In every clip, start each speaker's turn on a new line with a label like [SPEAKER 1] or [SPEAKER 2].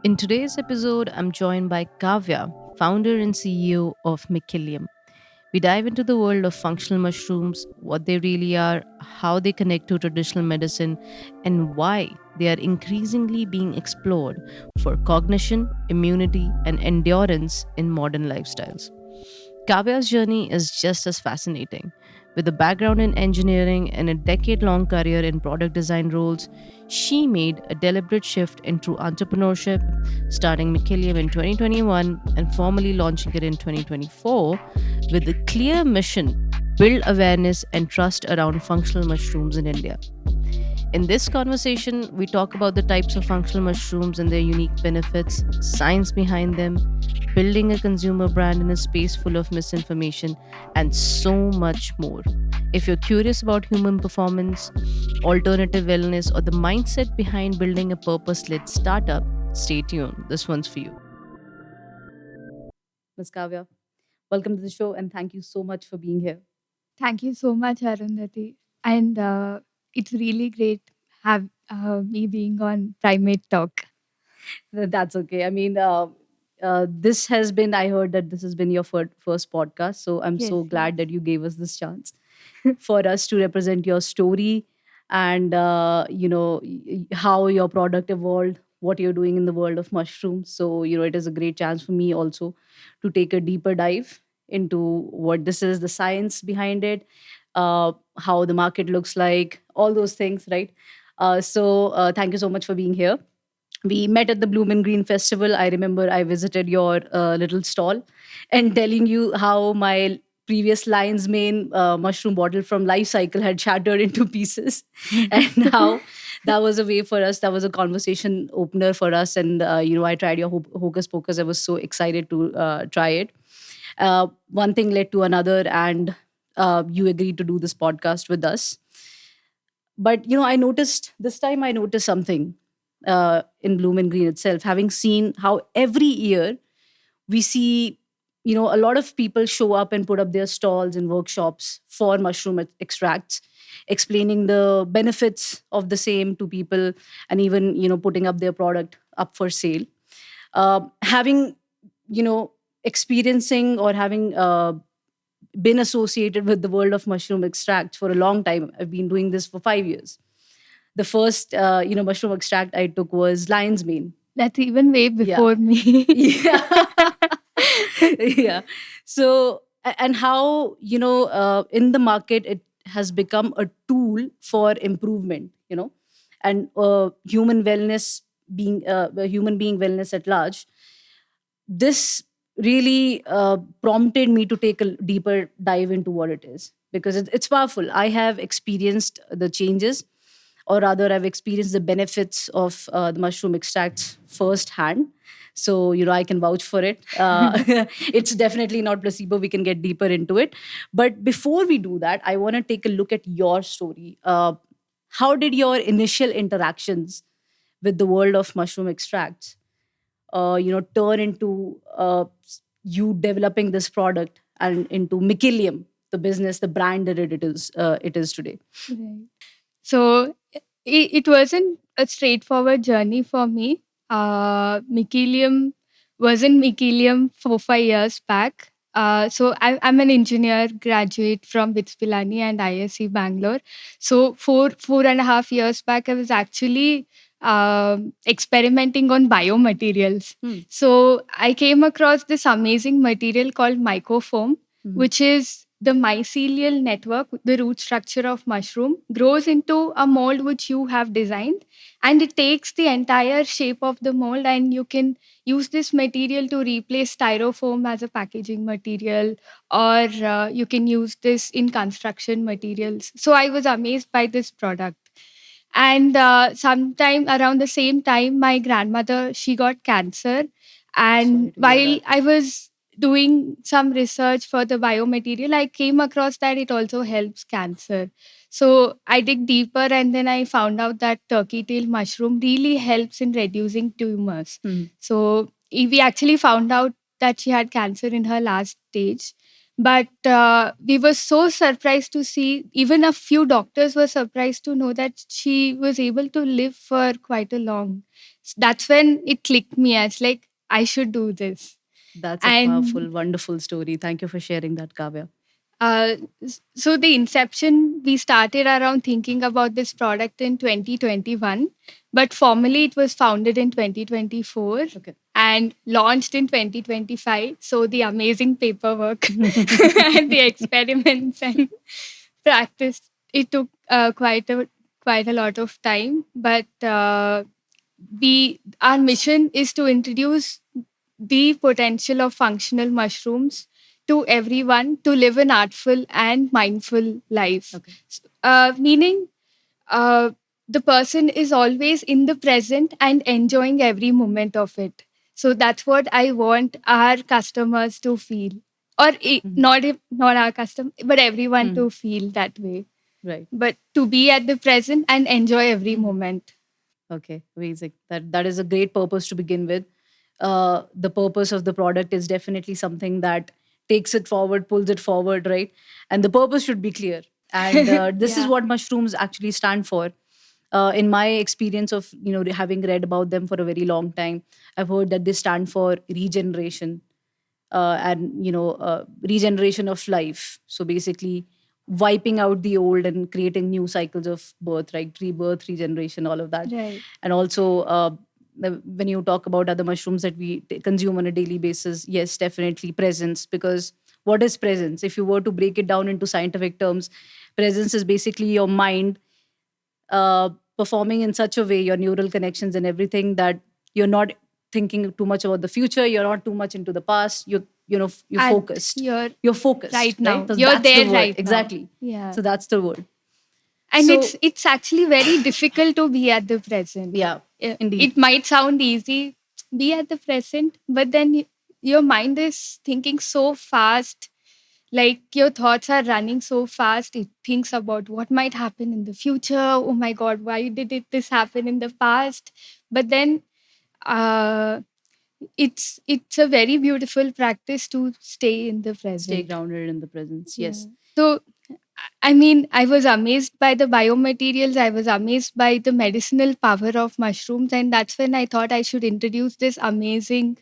[SPEAKER 1] In today's episode, I'm joined by Kavya, founder and CEO of Mikilium. We dive into the world of functional mushrooms, what they really are, how they connect to traditional medicine, and why they are increasingly being explored for cognition, immunity, and endurance in modern lifestyles. Kavya's journey is just as fascinating. With a background in engineering and a decade long career in product design roles, she made a deliberate shift into entrepreneurship, starting Mikilium in 2021 and formally launching it in 2024 with a clear mission: build awareness and trust around functional mushrooms in India. In this conversation, we talk about the types of functional mushrooms and their unique benefits, science behind them, building a consumer brand in a space full of misinformation, and so much more. If you're curious about human performance, alternative wellness, or the mindset behind building a purpose led startup, stay tuned. This one's for you. Ms. Kavya, welcome to the show and thank you so much for being here.
[SPEAKER 2] Thank you so much, Arundhati. And it's really great have me being on Primate Talk.
[SPEAKER 1] That's okay. This has been, I heard that this has been your first podcast. So I'm
[SPEAKER 2] Yes,
[SPEAKER 1] so
[SPEAKER 2] yes.
[SPEAKER 1] glad that you gave us this chance for us to represent your story and, how your product evolved, what you're doing in the world of mushrooms. So, it is a great chance for me also to take a deeper dive into what this is, the science behind it, how the market looks like, all those things, right? Thank you so much for being here. We met at the Bloom and Green Festival. I remember I visited your little stall and telling you how my previous lion's mane mushroom bottle from Life Cycle had shattered into pieces, and how that was a way for us. That was a conversation opener for us. And I tried your hocus pocus. I was so excited to try it. One thing led to another, and you agreed to do this podcast with us. But I noticed this time. I noticed something in Bloom and Green itself, having seen how every year we see, a lot of people show up and put up their stalls and workshops for mushroom extracts, explaining the benefits of the same to people, and even putting up their product up for sale. Having experiencing or having been associated with the world of mushroom extracts for a long time. I've been doing this for 5 years. The first mushroom extract I took was lion's mane.
[SPEAKER 2] That's even way
[SPEAKER 1] Yeah.
[SPEAKER 2] before me.
[SPEAKER 1] Yeah. Yeah. So and how in the market it has become a tool for improvement, and human being wellness at large. This really prompted me to take a deeper dive into what it is, because it's powerful. I have experienced the changes, or rather I've experienced the benefits of the mushroom extracts firsthand. So I can vouch for it. It's definitely not placebo. We can get deeper into it, but before we do that, I want to take a look at your story. How did your initial interactions with the world of mushroom extracts turn into you developing this product and into Mikilium, the business, the brand that it is today?
[SPEAKER 2] Right. So it wasn't a straightforward journey for me. Mikilium wasn't Mikilium 4 5 years back. I'm an engineer graduate from BITS Pilani and ISC Bangalore. So 4.5 years back, I was actually experimenting on biomaterials. So I came across this amazing material called mycofoam, which is the mycelial network, the root structure of mushroom, grows into a mold which you have designed, and it takes the entire shape of the mold, and you can use this material to replace styrofoam as a packaging material, or you can use this in construction materials. So I was amazed by this product. And sometime around the same time, my grandmother, she got cancer.
[SPEAKER 1] Sorry
[SPEAKER 2] And
[SPEAKER 1] to hear
[SPEAKER 2] while
[SPEAKER 1] that.
[SPEAKER 2] I was doing some research for the biomaterial, I came across that it also helps cancer. So I dig deeper, and then I found out that turkey tail mushroom really helps in reducing tumors.
[SPEAKER 1] Mhm.
[SPEAKER 2] So we actually found out that she had cancer in her last stage. But we were so surprised to see, even a few doctors were surprised to know that she was able to live for quite a long. That's when it clicked me as like, I should do this.
[SPEAKER 1] That's a
[SPEAKER 2] And
[SPEAKER 1] powerful, wonderful story. Thank you for sharing that, Kavya.
[SPEAKER 2] so the inception, we started around thinking about this product in 2021, but formally it was founded in 2024
[SPEAKER 1] Okay.
[SPEAKER 2] and launched in 2025. So the amazing paperwork and the experiments and practice, it took quite a lot of time. But we our mission is to introduce the potential of functional mushrooms to everyone to live an artful and mindful life.
[SPEAKER 1] Okay.
[SPEAKER 2] Meaning, uh, the person is always in the present and enjoying every moment of it. So that's what I want our customers to feel, or
[SPEAKER 1] Mhm.
[SPEAKER 2] not our custom, but everyone
[SPEAKER 1] Mhm.
[SPEAKER 2] to feel that way.
[SPEAKER 1] Right.
[SPEAKER 2] But to be at the present and enjoy every moment.
[SPEAKER 1] Okay, amazing. That is a great purpose to begin with. The purpose of the product is definitely something that takes it forward, pulls it forward, right? And the purpose should be clear. And this is
[SPEAKER 2] Yeah.
[SPEAKER 1] what mushrooms actually stand for. In my experience of having read about them for a very long time, I've heard that they stand for regeneration, and regeneration of life. So basically, wiping out the old and creating new cycles of birth, right? Rebirth, regeneration, all of that.
[SPEAKER 2] Right.
[SPEAKER 1] And also, when you talk about other mushrooms that we consume on a daily basis, yes, definitely presence. Because what is presence? If you were to break it down into scientific terms, presence is basically your mind uh, performing in such a way, your neural connections and everything, that you're not thinking too much about the future, you're not too much into the past, you're
[SPEAKER 2] At
[SPEAKER 1] focused,
[SPEAKER 2] your
[SPEAKER 1] you're focused,
[SPEAKER 2] right
[SPEAKER 1] right?
[SPEAKER 2] now.
[SPEAKER 1] So
[SPEAKER 2] You're
[SPEAKER 1] that's the
[SPEAKER 2] there
[SPEAKER 1] word,
[SPEAKER 2] right now.
[SPEAKER 1] exactly.
[SPEAKER 2] Yeah.
[SPEAKER 1] So that's the word.
[SPEAKER 2] And
[SPEAKER 1] So
[SPEAKER 2] it's actually very difficult to be at the present.
[SPEAKER 1] yeah, indeed.
[SPEAKER 2] It might sound easy, be at the present, but then your mind is thinking so fast. Like your thoughts are running so fast. It thinks about what might happen in the future. Oh my God, why did this happen in the past? But then uh, it's a very beautiful practice to stay in the
[SPEAKER 1] Stay
[SPEAKER 2] present.
[SPEAKER 1] grounded in the presence,
[SPEAKER 2] Yeah.
[SPEAKER 1] yes.
[SPEAKER 2] So, I mean, I was amazed by the biomaterials. I was amazed by the medicinal power of mushrooms. And that's when I thought I should introduce this amazing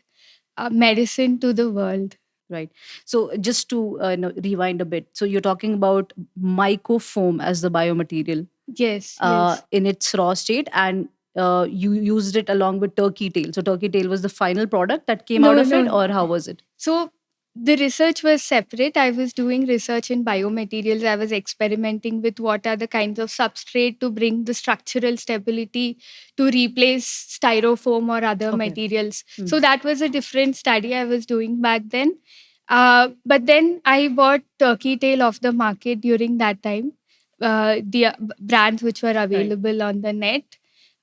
[SPEAKER 2] medicine to the world.
[SPEAKER 1] Right. So just to rewind a bit, so you're talking about mycofoam as the biomaterial
[SPEAKER 2] Yes, yes.
[SPEAKER 1] in its raw state, and you used it along with turkey tail. So turkey tail was the final product that came out
[SPEAKER 2] No,
[SPEAKER 1] of it,
[SPEAKER 2] no.
[SPEAKER 1] or how was it?
[SPEAKER 2] So the research was separate. I was doing research in biomaterials. I was experimenting with what are the kinds of substrate to bring the structural stability to replace styrofoam or other
[SPEAKER 1] Okay.
[SPEAKER 2] materials.
[SPEAKER 1] Hmm.
[SPEAKER 2] So that was a different study I was doing back then. But then I bought turkey tail off the market during that time, the brands which were
[SPEAKER 1] Right.
[SPEAKER 2] available on the net.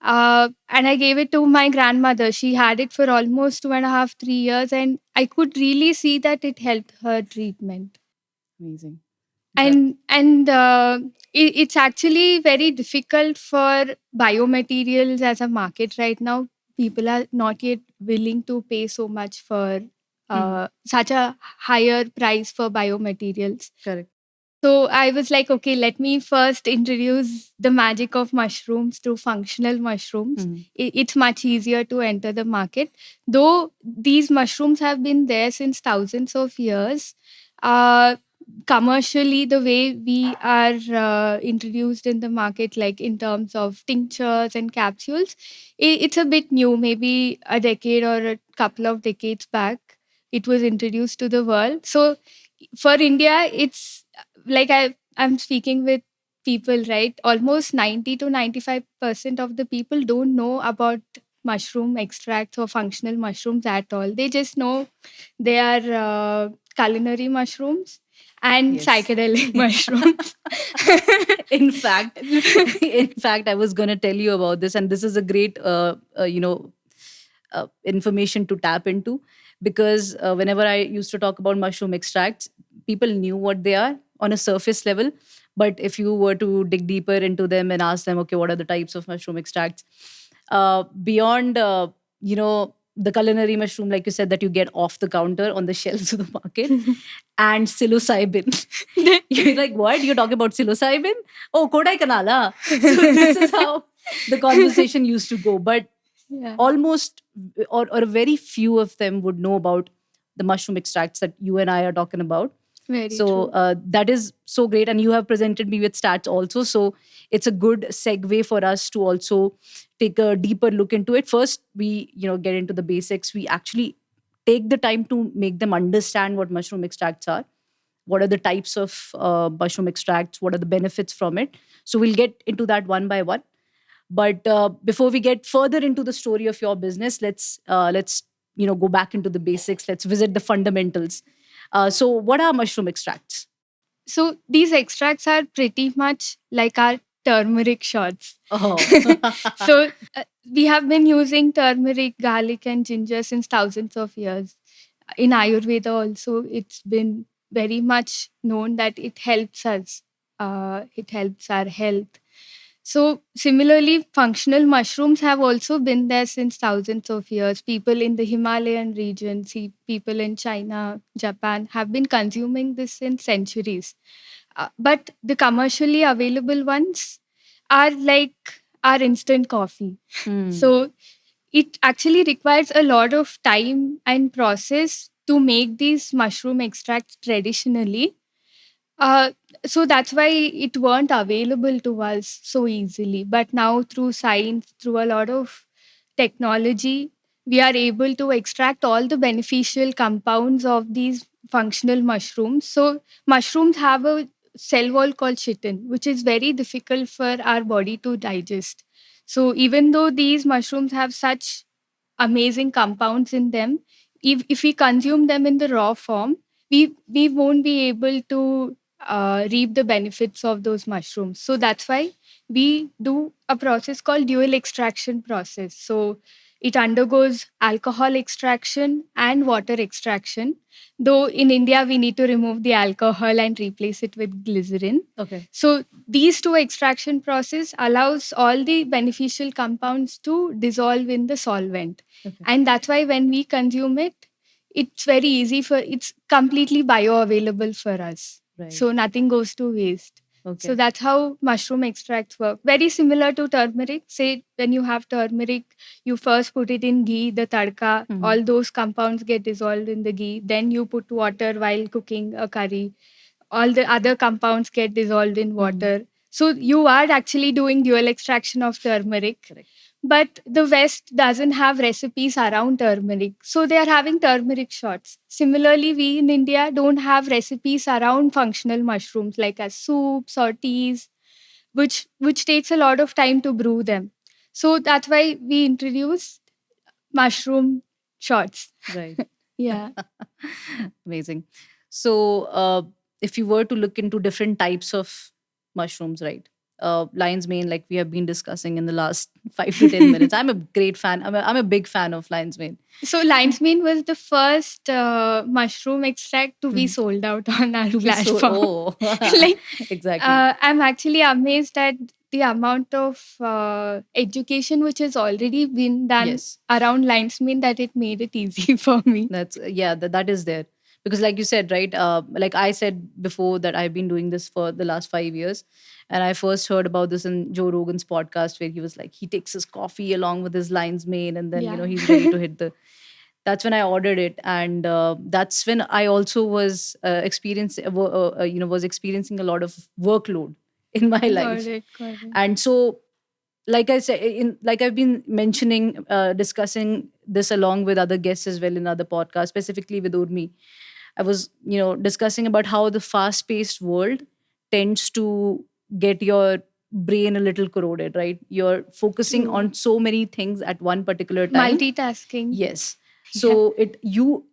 [SPEAKER 2] And I gave it to my grandmother. She had it for almost 2.5, 3 years, and I could really see that it helped her treatment.
[SPEAKER 1] Amazing. That
[SPEAKER 2] And it's actually very difficult for biomaterials as a market right now. People are not yet willing to pay so much for such a higher price for biomaterials.
[SPEAKER 1] correct.
[SPEAKER 2] So I was like, okay, let me first introduce the magic of mushrooms to functional mushrooms.
[SPEAKER 1] Mhm.
[SPEAKER 2] It's much easier to enter the market. Though these mushrooms have been there since thousands of years, uh, commercially, the way we are introduced in the market, like in terms of tinctures and capsules, it's a bit new, maybe a decade or a couple of decades back. It was introduced to the world. So for India, it's like I'm speaking with people, right? Almost 90 to 95% of the people don't know about mushroom extracts or functional mushrooms at all. They just know they are culinary mushrooms and
[SPEAKER 1] Yes.
[SPEAKER 2] psychedelic mushrooms.
[SPEAKER 1] in fact, in fact, I was going to tell you about this, and this is a great, information to tap into, because whenever I used to talk about mushroom extracts, people knew what they are on a surface level. But if you were to dig deeper into them and ask them, okay, what are the types of mushroom extracts? Beyond, the culinary mushroom, like you said, that you get off the counter on the shelves of the market, and psilocybin. You're like, what? You're talking about psilocybin? Oh, Kodai Kanala. So this is how the conversation used to go. But
[SPEAKER 2] Yeah.
[SPEAKER 1] almost, or a very few of them would know about the mushroom extracts that you and I are talking about.
[SPEAKER 2] Very
[SPEAKER 1] So
[SPEAKER 2] true.
[SPEAKER 1] that is so great. And you have presented me with stats also. So it's a good segue for us to also take a deeper look into it. First, we, get into the basics. We actually take the time to make them understand what mushroom extracts are. What are the types of mushroom extracts? What are the benefits from it? So we'll get into that one by one. But before we get further into the story of your business, let's go back into the basics. Let's visit the fundamentals. So, what are mushroom extracts?
[SPEAKER 2] So these extracts are pretty much like our turmeric shots.
[SPEAKER 1] Oh,
[SPEAKER 2] So we have been using turmeric, garlic, and ginger since thousands of years. In Ayurveda, also, it's been very much known that it helps us. It helps our health. So, similarly, functional mushrooms have also been there since thousands of years. People in the Himalayan region, see people in China, Japan have been consuming this since centuries. But the commercially available ones are like our instant coffee. So, it actually requires a lot of time and process to make these mushroom extracts traditionally. uh, so that's why it weren't available to us so easily. But now, through science, through a lot of technology, we are able to extract all the beneficial compounds of these functional mushrooms. So, mushrooms have a cell wall called chitin, which is very difficult for our body to digest. So, even though these mushrooms have such amazing compounds in them, if we consume them in the raw form, we won't be able to reap the benefits of those mushrooms. So that's why we do a process called dual extraction process. So it undergoes alcohol extraction and water extraction. Though in India, we need to remove the alcohol and replace it with glycerin.
[SPEAKER 1] okay.
[SPEAKER 2] So these two extraction process allows all the beneficial compounds to dissolve in the solvent.
[SPEAKER 1] Okay.
[SPEAKER 2] And that's why when we consume it, it's very easy for it's completely bioavailable for us.
[SPEAKER 1] Right.
[SPEAKER 2] So nothing goes to waste.
[SPEAKER 1] Okay.
[SPEAKER 2] So that's how mushroom extracts work. Very similar to turmeric. Say when you have turmeric, you first put it in ghee, the tadka, all those compounds get dissolved in the ghee. Then you put water while cooking a curry. All the other compounds get dissolved in water. So you are actually doing dual extraction of turmeric.
[SPEAKER 1] Correct.
[SPEAKER 2] But the West doesn't have recipes around turmeric. So they are having turmeric shots. Similarly, we in India don't have recipes around functional mushrooms like as soups or teas, which takes a lot of time to brew them. So that's why we introduced mushroom shots.
[SPEAKER 1] Right.
[SPEAKER 2] Yeah.
[SPEAKER 1] Amazing. So, if you were to look into different types of mushrooms, right? Lion's mane, like we have been discussing in the last 5 to 10 minutes. I'm a great fan. I'm a big fan of lion's mane.
[SPEAKER 2] So lion's mane was the first mushroom extract to be sold out on our
[SPEAKER 1] To be so,
[SPEAKER 2] platform.
[SPEAKER 1] oh,
[SPEAKER 2] Like,
[SPEAKER 1] exactly.
[SPEAKER 2] I'm actually amazed at the amount of education which has already been done
[SPEAKER 1] Yes.
[SPEAKER 2] around lion's mane that it made it easy for me.
[SPEAKER 1] That's that is there. Because like you said, right? Like I said before, that I've been doing this for the last 5 years. And I first heard about this in Joe Rogan's podcast, where he was like, he takes his coffee along with his lion's mane, and then,
[SPEAKER 2] Yeah.
[SPEAKER 1] he's ready to hit the. That's when I ordered it. And that's when I also was was experiencing a lot of workload in my life.
[SPEAKER 2] Got it.
[SPEAKER 1] And so, like I said, like I've been mentioning, discussing this along with other guests as well in other podcasts, specifically with Urmi. I was, discussing about how the fast-paced world tends to get your brain a little corroded, right? You're focusing
[SPEAKER 2] True.
[SPEAKER 1] on so many things at one particular time.
[SPEAKER 2] Multitasking.
[SPEAKER 1] Yes. So you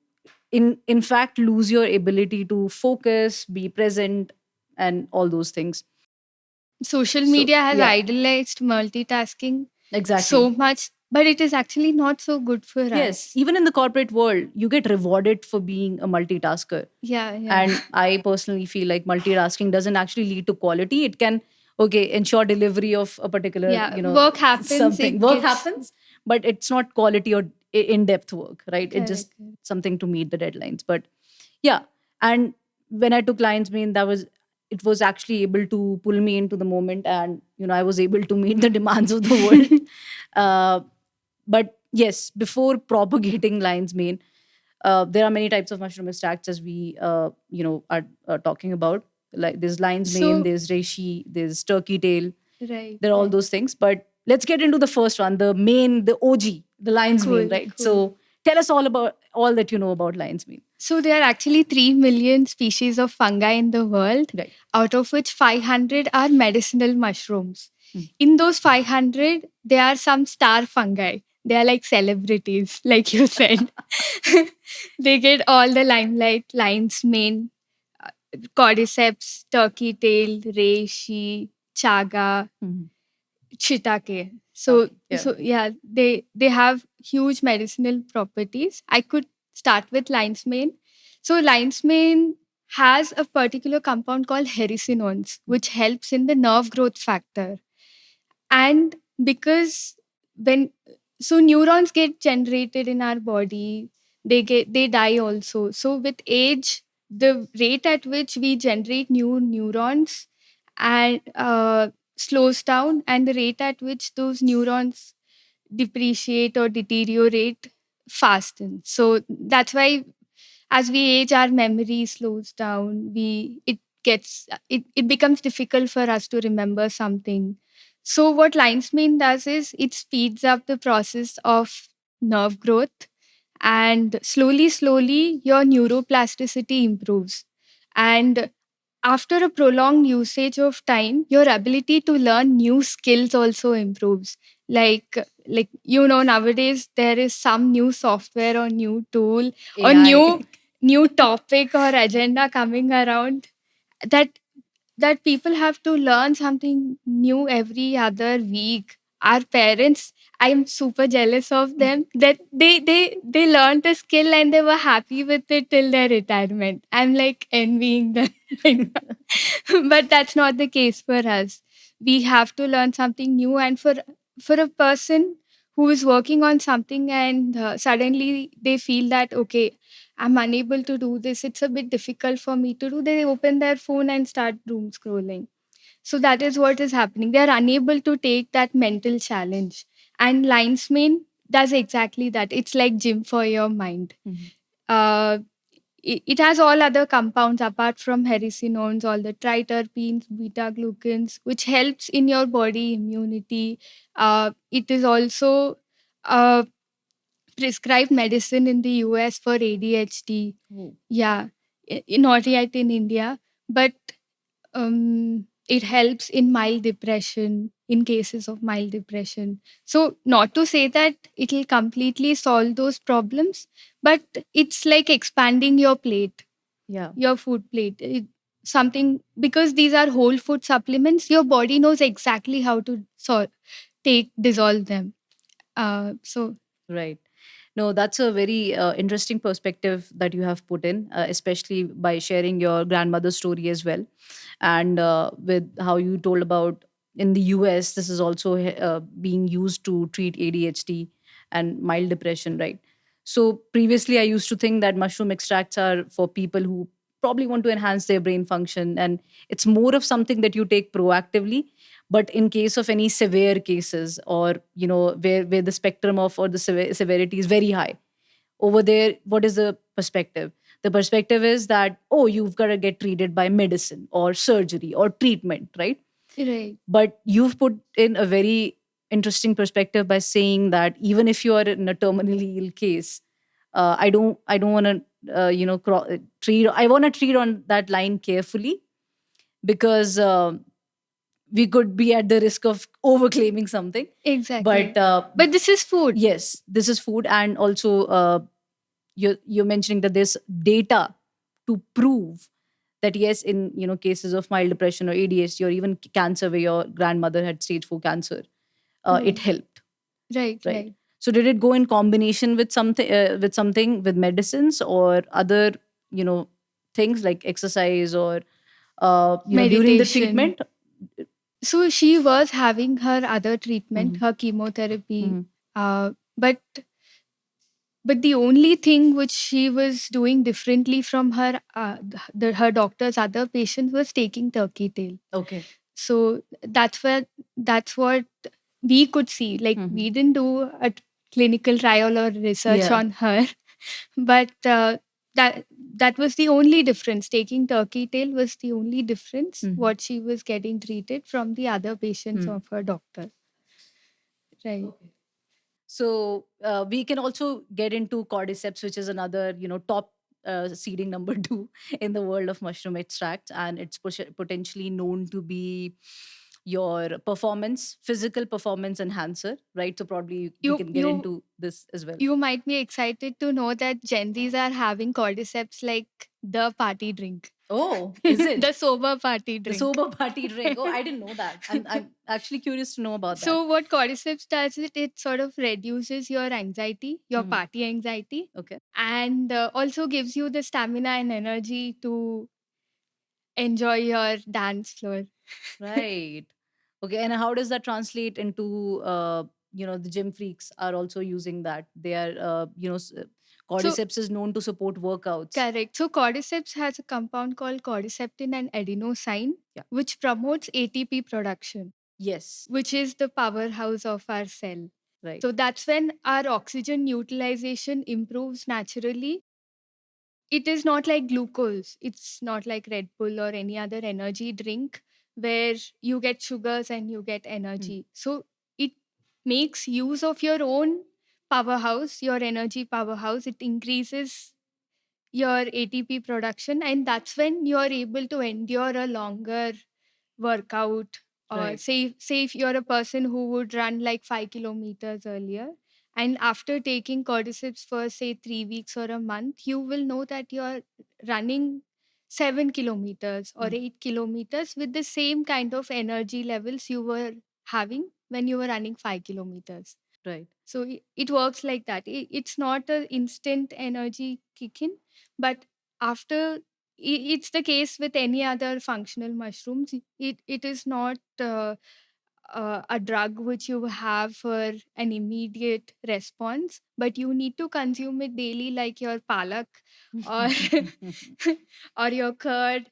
[SPEAKER 1] in fact lose your ability to focus, be present, and all those things.
[SPEAKER 2] Social
[SPEAKER 1] So,
[SPEAKER 2] media has
[SPEAKER 1] yeah.
[SPEAKER 2] idolized multitasking
[SPEAKER 1] Exactly.
[SPEAKER 2] so much, but it is actually not so good for
[SPEAKER 1] Yes,
[SPEAKER 2] us.
[SPEAKER 1] even in the corporate world, you get rewarded for being a multitasker.
[SPEAKER 2] Yeah.
[SPEAKER 1] And I personally feel like multitasking doesn't actually lead to quality. It can, ensure delivery of a particular,
[SPEAKER 2] Work happens.
[SPEAKER 1] something.
[SPEAKER 2] It
[SPEAKER 1] Work
[SPEAKER 2] gives-
[SPEAKER 1] happens, but it's not quality or in-depth work, right? It just
[SPEAKER 2] Correct.
[SPEAKER 1] something to meet the deadlines. But yeah, and when I took lion's mane, it was actually able to pull me into the moment, and I was able to meet the demands of the world. uh, but yes, before propagating lion's mane, there are many types of mushroom extracts, as we are talking about. Like there's lion's mane,
[SPEAKER 2] So,
[SPEAKER 1] there's reishi, there's turkey tail,
[SPEAKER 2] right,
[SPEAKER 1] there are all
[SPEAKER 2] right.
[SPEAKER 1] those things. But let's get into the first one, the OG, the lion's mane,
[SPEAKER 2] Cool,
[SPEAKER 1] right?
[SPEAKER 2] cool.
[SPEAKER 1] So tell us all that you know about lion's mane.
[SPEAKER 2] So there are actually 3 million species of fungi in the world,
[SPEAKER 1] Right.
[SPEAKER 2] out of which 500 are medicinal mushrooms.
[SPEAKER 1] Hmm.
[SPEAKER 2] In those 500, there are some star fungi. They are like celebrities, like you said. They get all the limelight: lion's mane, uh, cordyceps, turkey tail, reishi, chaga,
[SPEAKER 1] Mhm.
[SPEAKER 2] shiitake. So
[SPEAKER 1] Okay. Yeah.
[SPEAKER 2] so yeah, they have huge medicinal properties. I could start with lion's mane. So lion's mane has a particular compound called hericinones, which helps in the nerve growth factor. And because when so neurons get generated in our body, they die also. So with age, the rate at which we generate new neurons and slows down, and the rate at which those neurons depreciate or deteriorate fastens. So that's why as we age, our memory slows down. It becomes difficult for us to remember something. So what lion's mane does is it speeds up the process of nerve growth, and slowly your neuroplasticity improves. And after a prolonged usage of time, your ability to learn new skills also improves. Like nowadays there is some new software or new tool or
[SPEAKER 1] AI.
[SPEAKER 2] new topic or agenda coming around, that people have to learn something new every other week. Our parents, I'm super jealous of them that they learned a skill and they were happy with it till their retirement. I'm like envying them right now. But that's not the case for us. We have to learn something new, and for a person who is working on something and suddenly they feel that, okay, I'm unable to do this, it's a bit difficult for me to do, they open their phone and start doom scrolling. So that is what is happening. They are unable to take that mental challenge. And lion's mane does exactly that. It's like gym for your mind.
[SPEAKER 1] Mhm.
[SPEAKER 2] Uh, it has all other compounds apart from hericinones, all the triterpenes, beta glucans, which helps in your body immunity. It is also uh, prescribed medicine in the US for ADHD.
[SPEAKER 1] Oh.
[SPEAKER 2] Yeah, not yet in India, but it helps in mild depression, in cases of mild depression. So, not to say that it'll completely solve those problems, but it's like expanding your plate,
[SPEAKER 1] Yeah.
[SPEAKER 2] your food plate. Something, because these are whole food supplements, your body knows exactly how to dissolve them. So
[SPEAKER 1] Right. No, that's a very interesting perspective that you have put in, especially by sharing your grandmother's story as well. And with how you told about in the US, this is also being used to treat ADHD and mild depression, right? So previously, I used to think that mushroom extracts are for people who probably want to enhance their brain function, and it's more of something that you take proactively. But in case of any severe cases, or where the spectrum of or the severity is very high, over there, what is the perspective? The perspective is that, oh, you've got to get treated by medicine or surgery or treatment, right?
[SPEAKER 2] right,
[SPEAKER 1] But you've put in a very interesting perspective by saying that even if you are in a terminally ill case, I don't want to treat I want to treat on that line carefully, because we could be at the risk of overclaiming something.
[SPEAKER 2] exactly.
[SPEAKER 1] But
[SPEAKER 2] But this is food.
[SPEAKER 1] yes, this is food. And also, you're mentioning that there's data to prove that yes, in cases of mild depression or ADHD or even cancer, where your grandmother had stage 4 cancer, it
[SPEAKER 2] Right,
[SPEAKER 1] helped,
[SPEAKER 2] right,
[SPEAKER 1] right?
[SPEAKER 2] right.
[SPEAKER 1] So did it go in combination with something with medicines or other you know things like exercise, or during the
[SPEAKER 2] Meditation.
[SPEAKER 1] treatment?
[SPEAKER 2] So she was having her other treatment,
[SPEAKER 1] Hmm.
[SPEAKER 2] her chemotherapy,
[SPEAKER 1] Hmm.
[SPEAKER 2] but But the only thing which she was doing differently from her doctor's other patients was taking turkey tail.
[SPEAKER 1] Okay.
[SPEAKER 2] So that's what we could see. Like, we didn't do a clinical trial or research
[SPEAKER 1] Yeah.
[SPEAKER 2] on her, but that that was the only difference. Taking turkey tail was the only difference. What she was getting treated from the other patients of her doctor. Right.
[SPEAKER 1] Okay. So we can also get into cordyceps, which is another, top seeding number two in the world of mushroom extracts, and it's potentially known to be your physical performance enhancer, right? So probably we
[SPEAKER 2] You
[SPEAKER 1] can get
[SPEAKER 2] you
[SPEAKER 1] into this as well.
[SPEAKER 2] you might be excited to know that Gen Zs are having cordyceps like the party drink.
[SPEAKER 1] Oh, is it
[SPEAKER 2] The sober party
[SPEAKER 1] the
[SPEAKER 2] drink.
[SPEAKER 1] sober party drink? Oh, I didn't know that, and I'm actually curious to know about that.
[SPEAKER 2] So what cordyceps does is it sort of reduces your anxiety, your
[SPEAKER 1] Mhm.
[SPEAKER 2] party anxiety,
[SPEAKER 1] Okay.
[SPEAKER 2] and also gives you the stamina and energy to enjoy your dance floor.
[SPEAKER 1] Right. Okay. And how does that translate into, the gym freaks are also using that. They are,
[SPEAKER 2] So
[SPEAKER 1] cordyceps is known to support workouts.
[SPEAKER 2] correct. So cordyceps has a compound called cordyceptin and adenosine,
[SPEAKER 1] Yeah.
[SPEAKER 2] which promotes ATP production,
[SPEAKER 1] Yes.
[SPEAKER 2] which is the powerhouse of our cell.
[SPEAKER 1] Right.
[SPEAKER 2] So that's when our oxygen utilization improves naturally. It is not like glucose. It's not like Red Bull or any other energy drink where you get sugars and you get energy. So it makes use of your own powerhouse, your energy powerhouse. It increases your ATP production, and that's when you're able to endure a longer workout. Or
[SPEAKER 1] Right.
[SPEAKER 2] say if you're a person who would run like 5 kilometers earlier, and after taking cordyceps for say 3 weeks or a month, you will know that you're running 7 kilometers or 8 kilometers with the same kind of energy levels you were having when you were running 5 kilometers.
[SPEAKER 1] Right.
[SPEAKER 2] So it works like that. It's not an instant energy kick in, but after it's the case with any other functional mushrooms. It is not a drug which you have for an immediate response, but you need to consume it daily, like your palak or or your curd.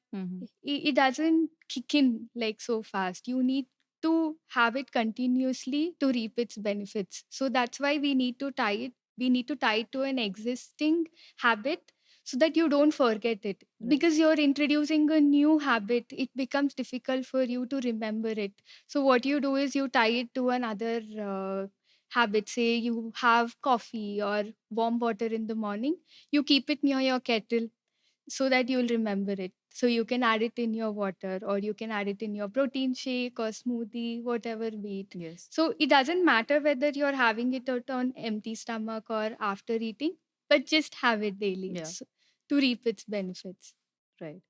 [SPEAKER 2] It doesn't kick in like so fast. You need to have it continuously to reap its benefits. So that's why we need to tie it to an existing habit so that you don't forget it.
[SPEAKER 1] Right.
[SPEAKER 2] Because you're introducing a new habit, it becomes difficult for you to remember it. So what you do is you tie it to another habit. Say you have coffee or warm water in the morning, you keep it near your kettle so that you'll remember it. So you can add it in your water, or you can add it in your protein shake or smoothie, whatever be it.
[SPEAKER 1] Yes.
[SPEAKER 2] So it doesn't matter whether you're having it out on empty stomach or after eating, but just have it daily.
[SPEAKER 1] Yeah.
[SPEAKER 2] To reap its benefits.
[SPEAKER 1] Right.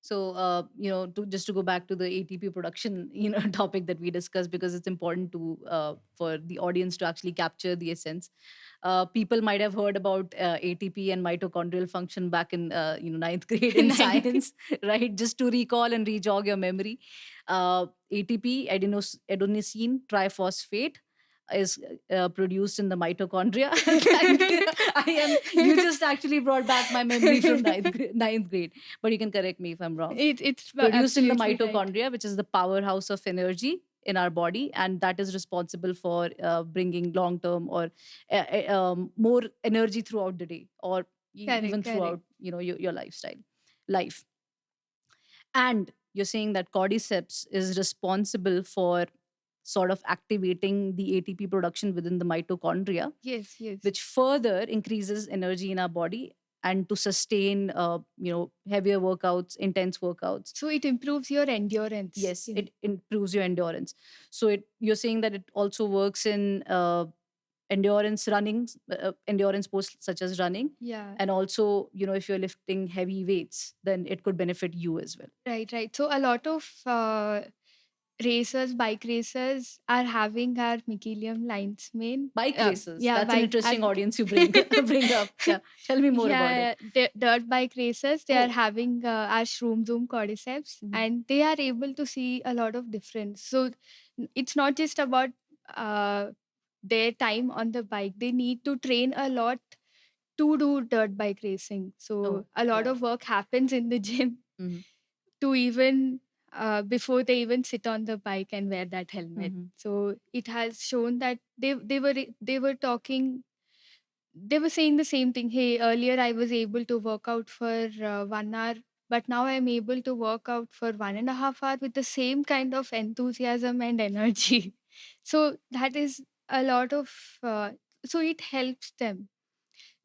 [SPEAKER 1] So, to go back to the ATP production, topic that we discussed, because it's important to for the audience to actually capture the essence. People might have heard about ATP and mitochondrial function back in ninth grade in
[SPEAKER 2] Ninth.
[SPEAKER 1] science, right? Just to recall and rejog your memory, ATP, adenosine triphosphate, is produced in the mitochondria. Thank you. You just actually brought back my memory from ninth grade, but you can correct me if I'm wrong.
[SPEAKER 2] It's
[SPEAKER 1] Produced in the
[SPEAKER 2] absolutely right.
[SPEAKER 1] mitochondria, which is the powerhouse of energy in our body, and that is responsible for bringing long term or more energy throughout the day, or even
[SPEAKER 2] Correct,
[SPEAKER 1] throughout
[SPEAKER 2] correct.
[SPEAKER 1] your life. And you're saying that cordyceps is responsible for sort of activating the ATP production within the mitochondria,
[SPEAKER 2] Yes, yes.
[SPEAKER 1] which further increases energy in our body and to sustain heavier workouts, intense workouts.
[SPEAKER 2] So it improves your endurance.
[SPEAKER 1] Yes, it improves your endurance. So you're saying that it also works in endurance running, endurance sports such as running.
[SPEAKER 2] Yeah.
[SPEAKER 1] And also, if you're lifting heavy weights, then it could benefit you as well.
[SPEAKER 2] Right, right. So a lot of bike racers are having our Mikilium lines main.
[SPEAKER 1] Bike races.
[SPEAKER 2] Yeah,
[SPEAKER 1] That's an
[SPEAKER 2] bike.
[SPEAKER 1] interesting audience you bring up. Yeah. Tell me more about it.
[SPEAKER 2] Yeah, dirt bike racers, they are
[SPEAKER 1] Oh.
[SPEAKER 2] having our Shroom Zoom cordyceps, and they are able to see a lot of difference. So it's not just about their time on the bike. They need to train a lot to do dirt bike racing. So
[SPEAKER 1] Oh,
[SPEAKER 2] a lot
[SPEAKER 1] yeah.
[SPEAKER 2] of work happens in the gym
[SPEAKER 1] Mm-hmm.
[SPEAKER 2] to even before they even sit on the bike and wear that helmet.
[SPEAKER 1] Mm-hmm.
[SPEAKER 2] So it has shown that they were talking, they were saying the same thing. Hey, earlier I was able to work out for 1 hour, but now I'm able to work out for 1.5 hours with the same kind of enthusiasm and energy. So that is a lot of so it helps them.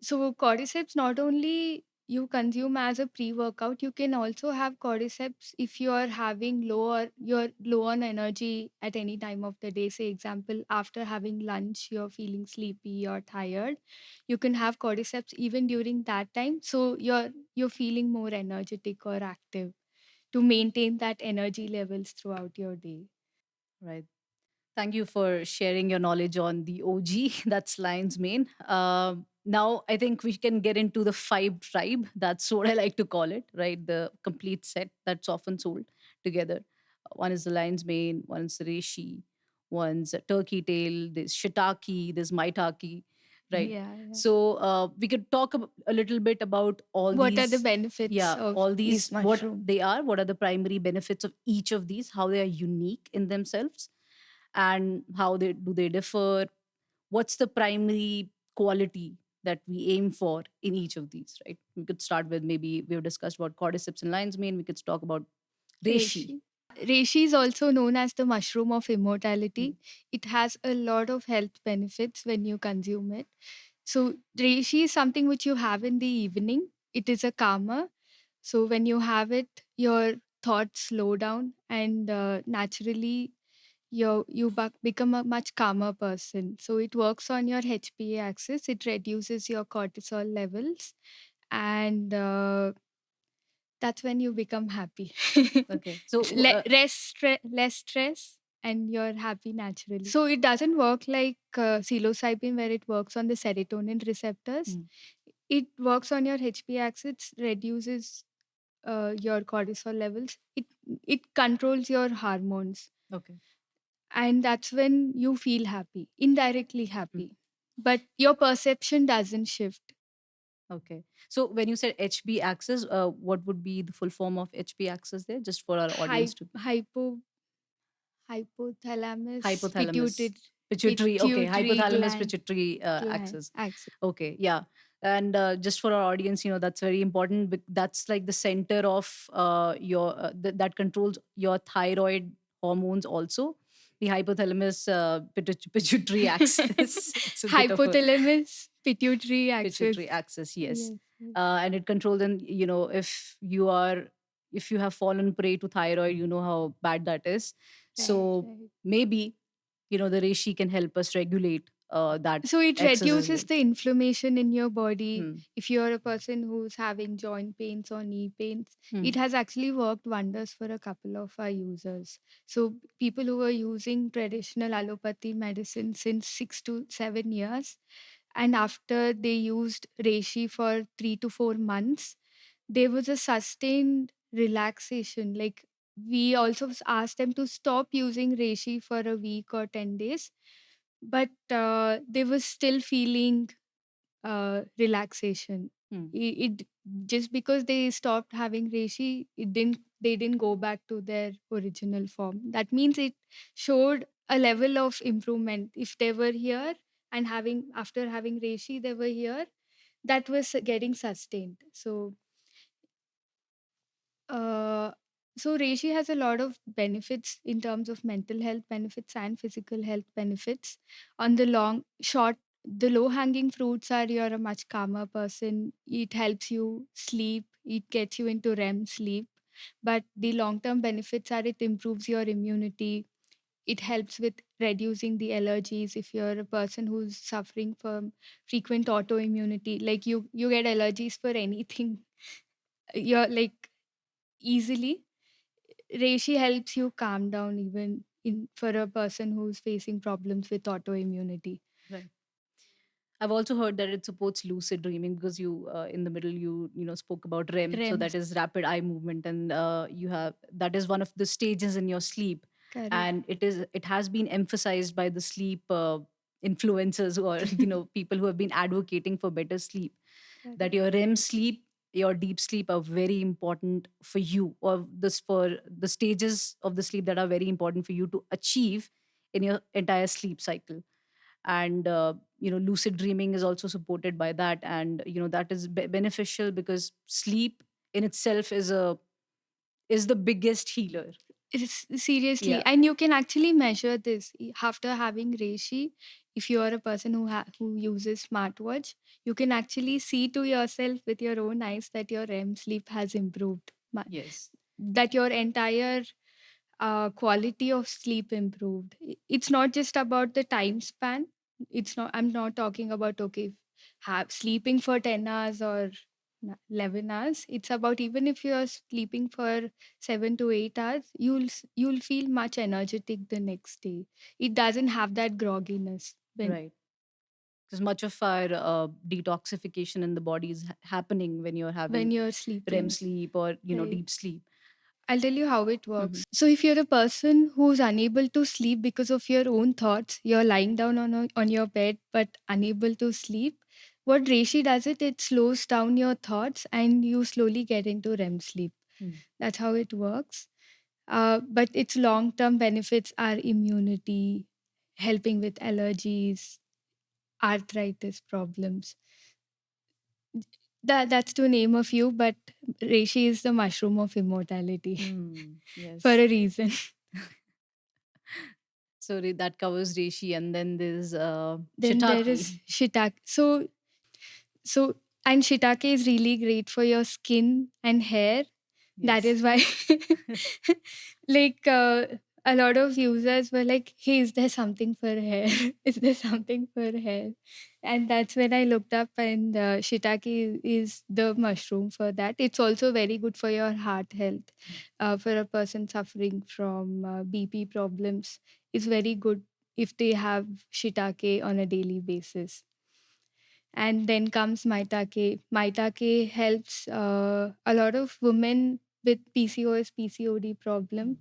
[SPEAKER 2] So cordyceps not only you consume as a pre-workout, you can also have cordyceps if you are having low or you're low on energy at any time of the day. Say example, after having lunch, you're feeling sleepy or tired. You can have cordyceps even during that time. So you're feeling more energetic or active to maintain that energy levels throughout your day.
[SPEAKER 1] Right. Thank you for sharing your knowledge on the OG. That's Lion's Mane. Now, I think we can get into the five tribe. That's what I like to call it, right? The complete set that's often sold together. One is the Lion's Mane, one is the Reishi, one's a turkey tail, there's shiitake, there's maitake, right?
[SPEAKER 2] Yeah, yeah.
[SPEAKER 1] So we could talk a little bit about all
[SPEAKER 2] What are the
[SPEAKER 1] these.
[SPEAKER 2] benefits
[SPEAKER 1] Yeah,
[SPEAKER 2] of
[SPEAKER 1] all
[SPEAKER 2] these
[SPEAKER 1] these, what
[SPEAKER 2] mushrooms?
[SPEAKER 1] they are, what are the primary benefits of each of these, how they are unique in themselves, and how they differ, what's the primary quality that we aim for in each of these, right? We could start with, maybe we've discussed about cordyceps and lion's mane, we could talk about reishi.
[SPEAKER 2] Reishi. Reishi is also known as the mushroom of immortality.
[SPEAKER 1] Mm.
[SPEAKER 2] It has a lot of health benefits when you consume it. So, reishi is something which you have in the evening. It is a calmer. So, when you have it, your thoughts slow down and naturally become a much calmer person. So, it works on your HPA axis, it reduces your cortisol levels, and that's when you become happy.
[SPEAKER 1] Okay, so
[SPEAKER 2] Less stress, and you're happy naturally. So it doesn't work like psilocybin, where it works on the serotonin receptors.
[SPEAKER 1] mm,
[SPEAKER 2] It works on your HPA axis, reduces your cortisol levels. It controls your hormones,
[SPEAKER 1] okay.
[SPEAKER 2] and that's when you feel happy, indirectly
[SPEAKER 1] Mm,
[SPEAKER 2] happy, but your perception doesn't shift.
[SPEAKER 1] okay, so when you said hb axis, what would be the full form of hb axis there, just for our audience to
[SPEAKER 2] Hypo hypothalamus
[SPEAKER 1] hypothalamus pituitary, okay,
[SPEAKER 2] pituitary
[SPEAKER 1] hypothalamus
[SPEAKER 2] gland
[SPEAKER 1] pituitary
[SPEAKER 2] gland
[SPEAKER 1] axis.
[SPEAKER 2] axis.
[SPEAKER 1] Okay, yeah. And just for our audience, that's very important. That's like the center of your that controls your thyroid hormones also. The hypothalamus pituitary axis. It's a bit of a
[SPEAKER 2] Hypothalamus pituitary
[SPEAKER 1] pituitary
[SPEAKER 2] axis.
[SPEAKER 1] axis, yes.
[SPEAKER 2] Yes, yes.
[SPEAKER 1] And it controls, and if you have fallen prey to thyroid, you know how bad that is.
[SPEAKER 2] Right,
[SPEAKER 1] So
[SPEAKER 2] right.
[SPEAKER 1] maybe the reishi can help us regulate that
[SPEAKER 2] So it
[SPEAKER 1] excess as
[SPEAKER 2] reduces
[SPEAKER 1] well.
[SPEAKER 2] the inflammation in your body.
[SPEAKER 1] Hmm.
[SPEAKER 2] If you're a person who's having joint pains or knee pains, it
[SPEAKER 1] Hmm.
[SPEAKER 2] has actually worked wonders for a couple of our users. So people who were using traditional allopathy medicine since 6 to 7 years, and after they used reishi for 3 to 4 months, there was a sustained relaxation. Like, we also asked them to stop using reishi for a week or 10 days, but they were still feeling relaxation.
[SPEAKER 1] Hmm.
[SPEAKER 2] It just because they stopped having reishi, they didn't go back to their original form. That means it showed a level of improvement. If they were here and having after having reishi, they were here, that was getting sustained. Uh, so reishi has a lot of benefits in terms of mental health benefits and physical health benefits. On the long short, the low hanging fruits are you're a much calmer person. It helps you sleep. It gets you into REM sleep. But the long term benefits are it improves your immunity. It helps with reducing the allergies. If you're a person who's suffering from frequent autoimmunity, like you get allergies for anything, you're like easily. Reishi helps you calm down even in for a person who's facing problems with autoimmunity.
[SPEAKER 1] Right. I've also heard that it supports lucid dreaming, because you in the middle you spoke about REM, so that
[SPEAKER 2] REMS.
[SPEAKER 1] is rapid eye movement, and you have that is one of the stages in your sleep,
[SPEAKER 2] Correct.
[SPEAKER 1] and it has been emphasized by the sleep influencers who are people who have been advocating for better sleep, that
[SPEAKER 2] Correct.
[SPEAKER 1] your REM sleep, your deep sleep are very important for you, or this for the stages of the sleep that are very important for you to achieve in your entire sleep cycle. And lucid dreaming is also supported by that, and that is beneficial because sleep in itself is the biggest healer.
[SPEAKER 2] It's seriously,
[SPEAKER 1] Yeah.
[SPEAKER 2] and you can actually measure this after having reishi. If you are a person who uses smartwatch, you can actually see to yourself with your own eyes that your REM sleep has improved,
[SPEAKER 1] Yes.
[SPEAKER 2] that your entire quality of sleep improved. It's not just about the time span. It's not. I'm not talking about, okay, have sleeping for 10 hours or 11 hours. It's about, even if you're sleeping for 7 to 8 hours, you'll feel much energetic the next day. It doesn't have that grogginess
[SPEAKER 1] Right. Because much of our detoxification in the body is happening when you're
[SPEAKER 2] when
[SPEAKER 1] having
[SPEAKER 2] you're
[SPEAKER 1] REM
[SPEAKER 2] sleeping.
[SPEAKER 1] sleep or
[SPEAKER 2] Right.
[SPEAKER 1] deep sleep.
[SPEAKER 2] I'll tell you how it
[SPEAKER 1] Mhm.
[SPEAKER 2] works. So, if you're a person who's unable to sleep because of your own thoughts, you're lying down on your bed but unable to sleep. What Reishi does, it slows down your thoughts and you slowly get into REM sleep.
[SPEAKER 1] Mm.
[SPEAKER 2] That's how it works. But its long term benefits are immunity, helping with allergies, arthritis problems. That's to name a few, but reishi is the mushroom of immortality for
[SPEAKER 1] Yes.
[SPEAKER 2] a reason.
[SPEAKER 1] So that covers reishi, and then there's
[SPEAKER 2] Then there is
[SPEAKER 1] shiitake.
[SPEAKER 2] shiitake. So and shiitake is really great for your skin and hair. That
[SPEAKER 1] Yes.
[SPEAKER 2] is why, like, a lot of users were like, "Hey, is there something for hair? Is there something for hair?" And that's when I looked up, and shiitake is the mushroom for that. It's also very good for your heart health. For a person suffering from BP problems, it's very good if they have shiitake on a daily basis. And then comes maitake. Maitake helps a lot of women with PCOS, PCOD problem.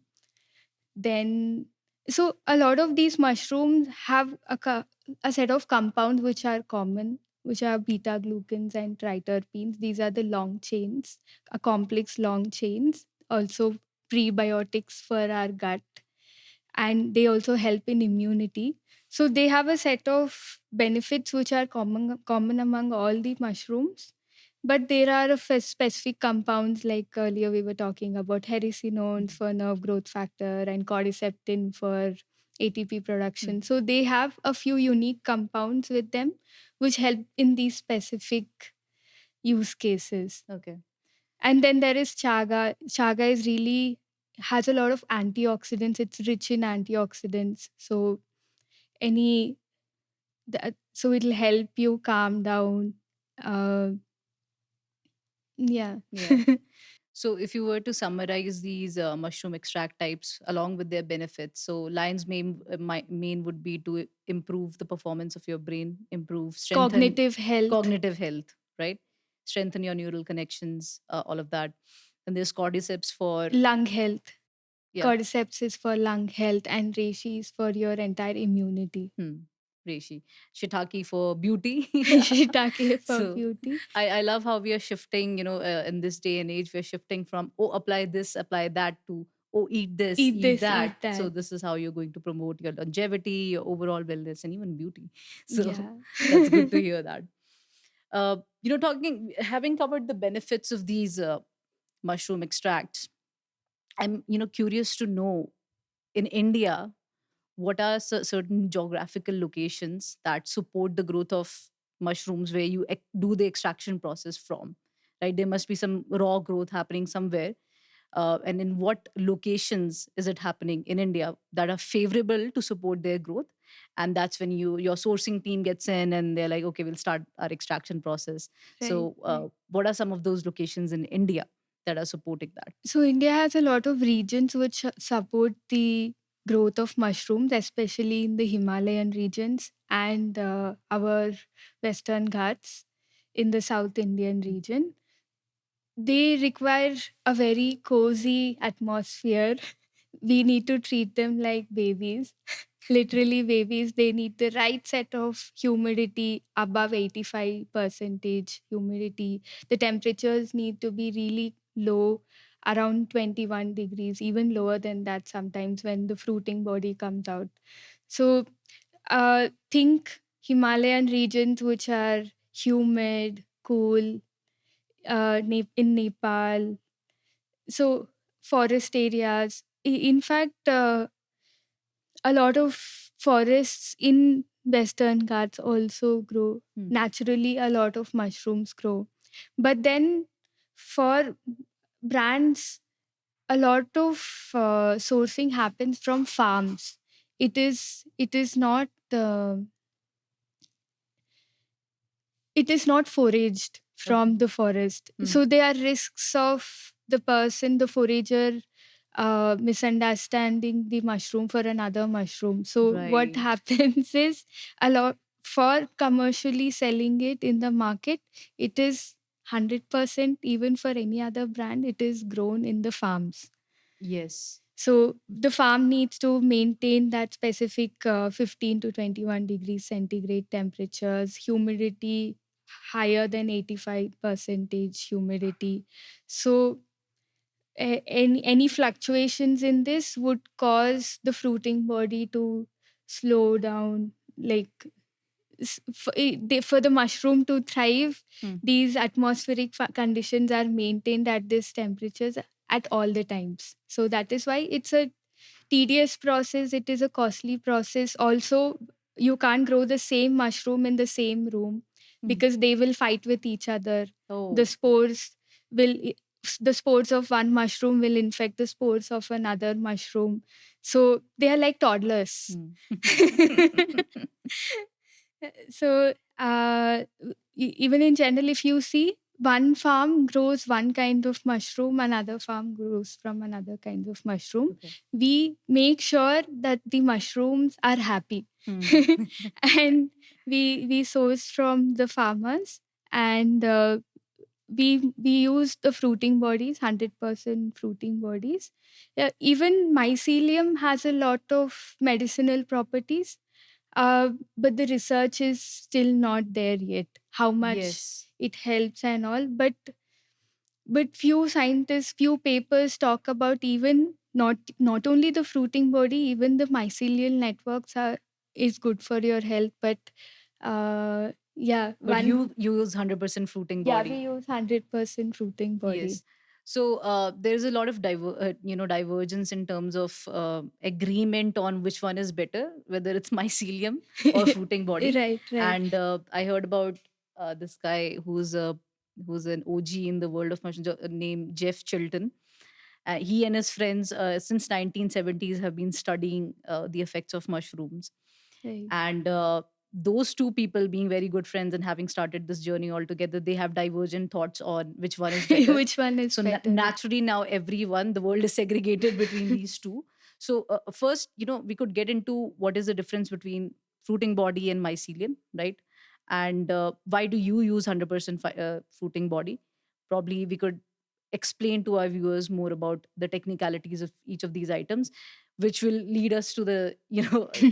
[SPEAKER 2] Then, so a lot of these mushrooms have a set of compounds which are common, which are beta glucans and triterpenes. These are the long chains, a complex long chains. Also prebiotics for our gut, and they also help in immunity. So they have a set of benefits which are common among all the mushrooms. But there are specific compounds, like earlier we were talking about hericenones for nerve growth factor and cordycepin for ATP
[SPEAKER 1] Mm.
[SPEAKER 2] production. So they have a few unique compounds with them which help in these specific use cases.
[SPEAKER 1] Okay.
[SPEAKER 2] And then there is chaga. Chaga is really has a lot of antioxidants. It's rich in antioxidants. So any so it'll help you calm down. Uh, yeah.
[SPEAKER 1] Yeah. So, if you were to summarize these mushroom extract types along with their benefits, so lion's main would be to improve the performance of your brain, improve, strengthen
[SPEAKER 2] Cognitive health,
[SPEAKER 1] cognitive health, right? Strengthen your neural connections, all of that. And there's cordyceps for,
[SPEAKER 2] lung health.
[SPEAKER 1] yeah,
[SPEAKER 2] Cordyceps is for lung health, and reishi is for your entire immunity.
[SPEAKER 1] reishi, shiitake for beauty.
[SPEAKER 2] Shiitake for
[SPEAKER 1] So
[SPEAKER 2] beauty.
[SPEAKER 1] I love how we are shifting, in this day and age, we're shifting from, oh, apply this, apply that, to, oh, eat this,
[SPEAKER 2] Eat
[SPEAKER 1] eat
[SPEAKER 2] this,
[SPEAKER 1] that.
[SPEAKER 2] eat
[SPEAKER 1] So
[SPEAKER 2] that.
[SPEAKER 1] this is how you're going to promote your longevity, your overall wellness, and even beauty. So
[SPEAKER 2] Yeah.
[SPEAKER 1] that's good to hear that. Having covered the benefits of these mushroom extracts, I'm, curious to know, in India, what are certain geographical locations that support the growth of mushrooms where you do the extraction process from, right? There must be some raw growth happening somewhere. And in what locations is it happening in India that are favorable to support their growth? And that's when your sourcing team gets in and they're like, okay, we'll start our extraction process.
[SPEAKER 2] Right.
[SPEAKER 1] So what are some of those locations in India that are supporting that?
[SPEAKER 2] So India has a lot of regions which support the growth of mushrooms, especially in the Himalayan regions and our Western Ghats in the South Indian region. They require a very cozy atmosphere. We need to treat them like babies. literally babies. They need the right set of humidity above 85 percentage humidity. The temperatures need to be really low, around 21 degrees, even lower than that sometimes when the fruiting body comes out. So think Himalayan regions which are humid, cool, in Nepal. So forest areas. In fact, a lot of forests in Western Ghats also grow. Naturally, a lot of mushrooms grow. But then for brands, a lot of sourcing happens from farms. It is not it is not foraged from the forest. So there are risks of the person, the forager, misunderstanding the mushroom for another mushroom. So what
[SPEAKER 1] Right.
[SPEAKER 2] happens is, a lot for commercially selling it in the market, it is 100%. Even for any other brand, it is grown in the farms.
[SPEAKER 1] Yes.
[SPEAKER 2] So the farm needs to maintain that specific 15 to 21 degrees centigrade temperatures, humidity higher than 85 percentage humidity. So any fluctuations in this would cause the fruiting body to slow down. Like for the mushroom to thrive, these atmospheric conditions are maintained at these temperatures at all the times. So that is why it's a tedious process. It is a costly process. Also, you can't grow the same mushroom in the same room because they will fight with each other. The
[SPEAKER 1] Oh.
[SPEAKER 2] spores will the spores of one mushroom will infect the spores of another mushroom. So they are like toddlers. So even in general, if you see, one farm grows one kind of mushroom, another farm grows from another kind of mushroom.
[SPEAKER 1] Okay.
[SPEAKER 2] We make sure that the mushrooms are happy. And we source from the farmers, and we use the fruiting bodies, 100% fruiting bodies. Even mycelium has a lot of medicinal properties, but the research is still not there yet. How much
[SPEAKER 1] Yes.
[SPEAKER 2] it helps and all, but few scientists, few papers talk about even not only the fruiting body, even the mycelial networks are is good for your health. But yeah,
[SPEAKER 1] But
[SPEAKER 2] one
[SPEAKER 1] you use 100% fruiting
[SPEAKER 2] yeah,
[SPEAKER 1] body.
[SPEAKER 2] we use 100% fruiting body.
[SPEAKER 1] Yes. So there's a lot of divergence in terms of agreement on which one is better, whether it's mycelium or fruiting body.
[SPEAKER 2] Right, right.
[SPEAKER 1] And I heard about this guy who's an OG in the world of mushrooms, named Jeff Chilton. He and his friends since 1970s have been studying the effects of mushrooms,
[SPEAKER 2] Right.
[SPEAKER 1] and those two people being very good friends and having started this journey all together, they have divergent thoughts on which one is better.
[SPEAKER 2] Which one is
[SPEAKER 1] So
[SPEAKER 2] better?
[SPEAKER 1] naturally now everyone, the world is segregated between these two. So first, we could get into what is the difference between fruiting body and mycelium, right? And why do you use 100% fruiting body? Probably we could explain to our viewers more about the technicalities of each of these items, which will lead us to the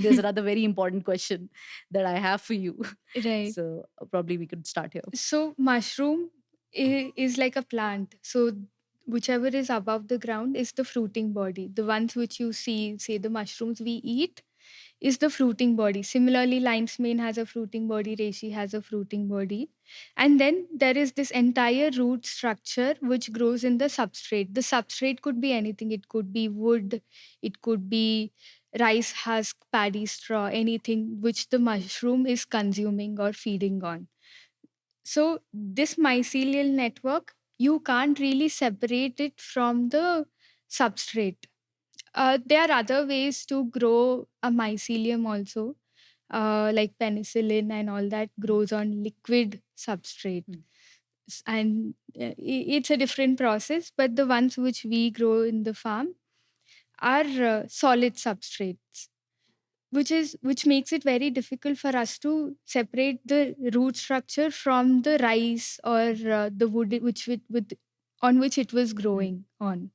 [SPEAKER 1] there's another very important question that I have for you.
[SPEAKER 2] Right.
[SPEAKER 1] So probably we could start here.
[SPEAKER 2] So mushroom is like a plant. So whichever is above the ground is the fruiting body. The ones which you see, say the mushrooms we eat, is the fruiting body. Similarly, lion's mane has a fruiting body, reishi has a fruiting body. And then there is this entire root structure which grows in the substrate. The substrate could be anything. It could be wood, it could be rice husk, paddy straw, anything which the mushroom is consuming or feeding on. So this mycelial network, you can't really separate it from the substrate. There are other ways to grow a mycelium also, like penicillin and all that grows on liquid substrate. And it's a different process, but the ones which we grow in the farm are solid substrates, which makes it very difficult for us to separate the root structure from the rice or the wood which with on which it was growing on.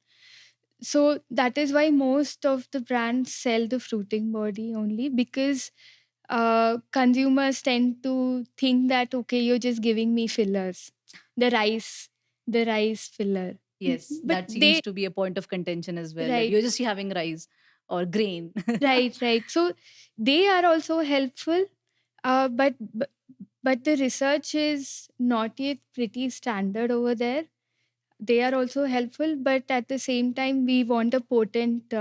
[SPEAKER 2] So that is why most of the brands sell the fruiting body only, because consumers tend to think that, okay, you're just giving me fillers, the rice, the rice filler.
[SPEAKER 1] Yes,
[SPEAKER 2] But
[SPEAKER 1] that seems
[SPEAKER 2] they,
[SPEAKER 1] to be a point of contention as well, that
[SPEAKER 2] right,
[SPEAKER 1] you're just having rice or grain.
[SPEAKER 2] right. So they are also helpful, but the research is not yet pretty standard over there. They are also helpful, but at the same time we want a potent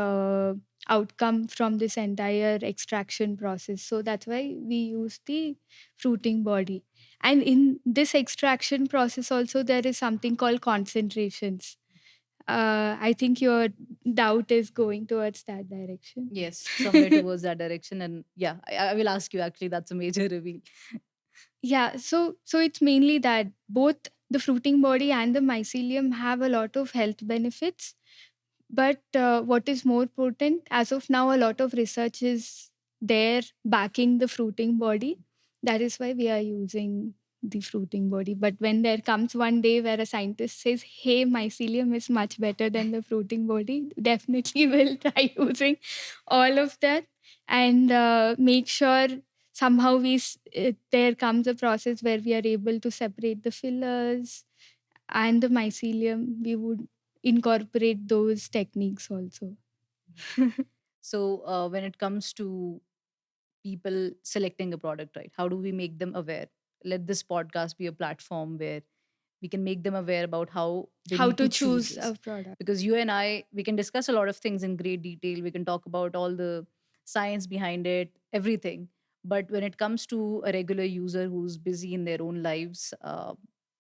[SPEAKER 2] outcome from this entire extraction process, so that's why we use the fruiting body. And in this extraction process also there is something called concentrations. I think your doubt is going towards that direction.
[SPEAKER 1] Yes, somewhere towards that direction. And yeah, I will ask you actually, that's a major reveal.
[SPEAKER 2] Yeah, so it's mainly that both the fruiting body and the mycelium have a lot of health benefits. But what is more potent, as of now, a lot of research is there backing the fruiting body. That is why we are using the fruiting body. But when there comes one day where a scientist says, hey, mycelium is much better than the fruiting body, definitely we'll try using all of that and make sure somehow there comes a process where we are able to separate the fillers and the mycelium. We would incorporate those techniques also.
[SPEAKER 1] So, when it comes to people selecting a product, right, how do we make them aware? Let this podcast be a platform where we can make them aware about how they
[SPEAKER 2] How
[SPEAKER 1] need
[SPEAKER 2] to
[SPEAKER 1] to choose
[SPEAKER 2] choose
[SPEAKER 1] this.
[SPEAKER 2] a product.
[SPEAKER 1] Because you and I, we can discuss a lot of things in great detail. We can talk about all the science behind it, everything. But when it comes to a regular user who's busy in their own lives,
[SPEAKER 2] How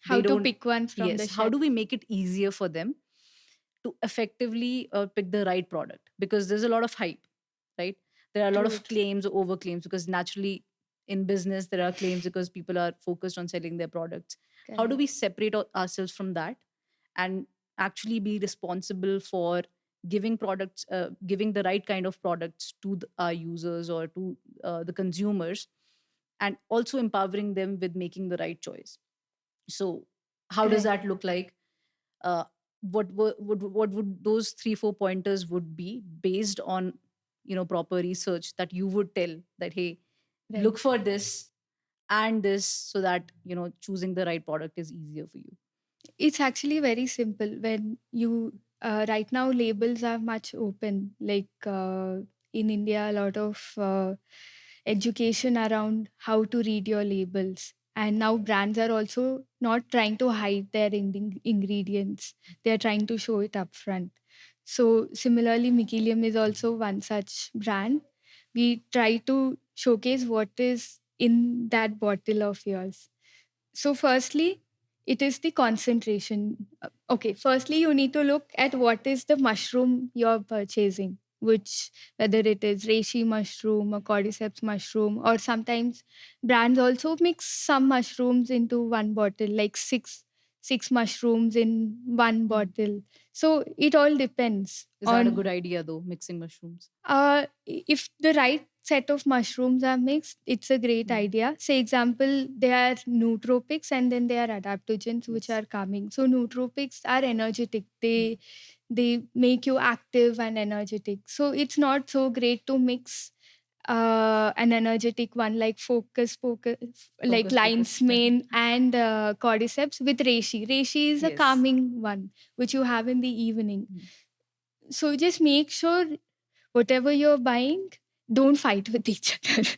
[SPEAKER 1] they
[SPEAKER 2] to
[SPEAKER 1] don't.
[SPEAKER 2] pick one from the
[SPEAKER 1] Yes, how
[SPEAKER 2] shelf.
[SPEAKER 1] do we make it easier for them to effectively pick the right product? Because there's a lot of hype, right? There are a lot
[SPEAKER 2] True.
[SPEAKER 1] of claims or over claims, because naturally in business there are claims because people are focused on selling their products. How do
[SPEAKER 2] Correct.
[SPEAKER 1] we separate ourselves from that and actually be responsible for giving the right kind of products to our users or to the consumers, and also empowering them with making the right choice? So how does
[SPEAKER 2] Right.
[SPEAKER 1] that look like? What would those 3-4 pointers would be, based on proper research, that you would tell that, hey,
[SPEAKER 2] Right.
[SPEAKER 1] look for this and this, so that choosing the right product is easier for you?
[SPEAKER 2] It's actually very simple. When you right now labels are much open. Like in India, a lot of education around how to read your labels. And now brands are also not trying to hide their ingredients. They are trying to show it upfront. So similarly, Mikilium is also one such brand. We try to showcase what is in that bottle of yours. So, firstly, it is the concentration. Okay, firstly, you need to look at what is the mushroom you're purchasing, which whether it is reishi mushroom or cordyceps mushroom, or sometimes brands also mix some mushrooms into one bottle, like six mushrooms in one
[SPEAKER 1] Hmm.
[SPEAKER 2] bottle. So it all depends
[SPEAKER 1] Is that a
[SPEAKER 2] on
[SPEAKER 1] good idea though, mixing mushrooms?
[SPEAKER 2] if the right set of mushrooms are mixed, it's a great
[SPEAKER 1] Hmm.
[SPEAKER 2] idea. Say, example, they are nootropics and then they are adaptogens which
[SPEAKER 1] Yes.
[SPEAKER 2] are calming. So nootropics are energetic.
[SPEAKER 1] Hmm.
[SPEAKER 2] They make you active and energetic. So it's not so great to mix an energetic one like focus, like
[SPEAKER 1] Focus,
[SPEAKER 2] lion's
[SPEAKER 1] focus.
[SPEAKER 2] mane and cordyceps with reishi. Reishi is a
[SPEAKER 1] Yes.
[SPEAKER 2] calming one which you have in the evening.
[SPEAKER 1] Hmm.
[SPEAKER 2] So just make sure whatever you're buying, don't fight with each other.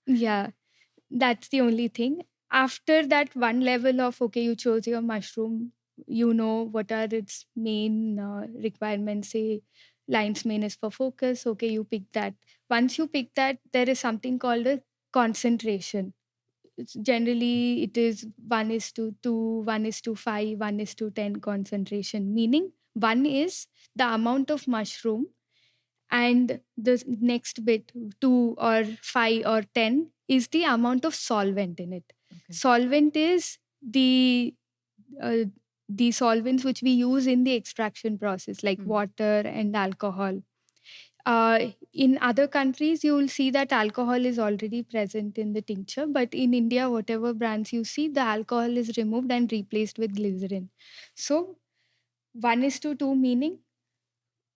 [SPEAKER 2] Yeah, that's the only thing. After that one level of, okay, you chose your mushroom, you know what are its main requirements. Say, lion's mane is for focus. Okay, you pick that. Once you pick that, there is something called a concentration. Generally, it is 1 is to 2, 1 is to 5, 1 is to 10 concentration, meaning 1 is the amount of mushroom and the next bit 2 or 5 or 10 is the amount of solvent in it.
[SPEAKER 1] Okay.
[SPEAKER 2] Solvent is uh, the solvents which we use in the extraction process, like
[SPEAKER 1] Hmm.
[SPEAKER 2] water and alcohol. In other countries you will see that alcohol is already present in the tincture, but in India whatever brands you see, the alcohol is removed and replaced with glycerin. So 1 is to 2 meaning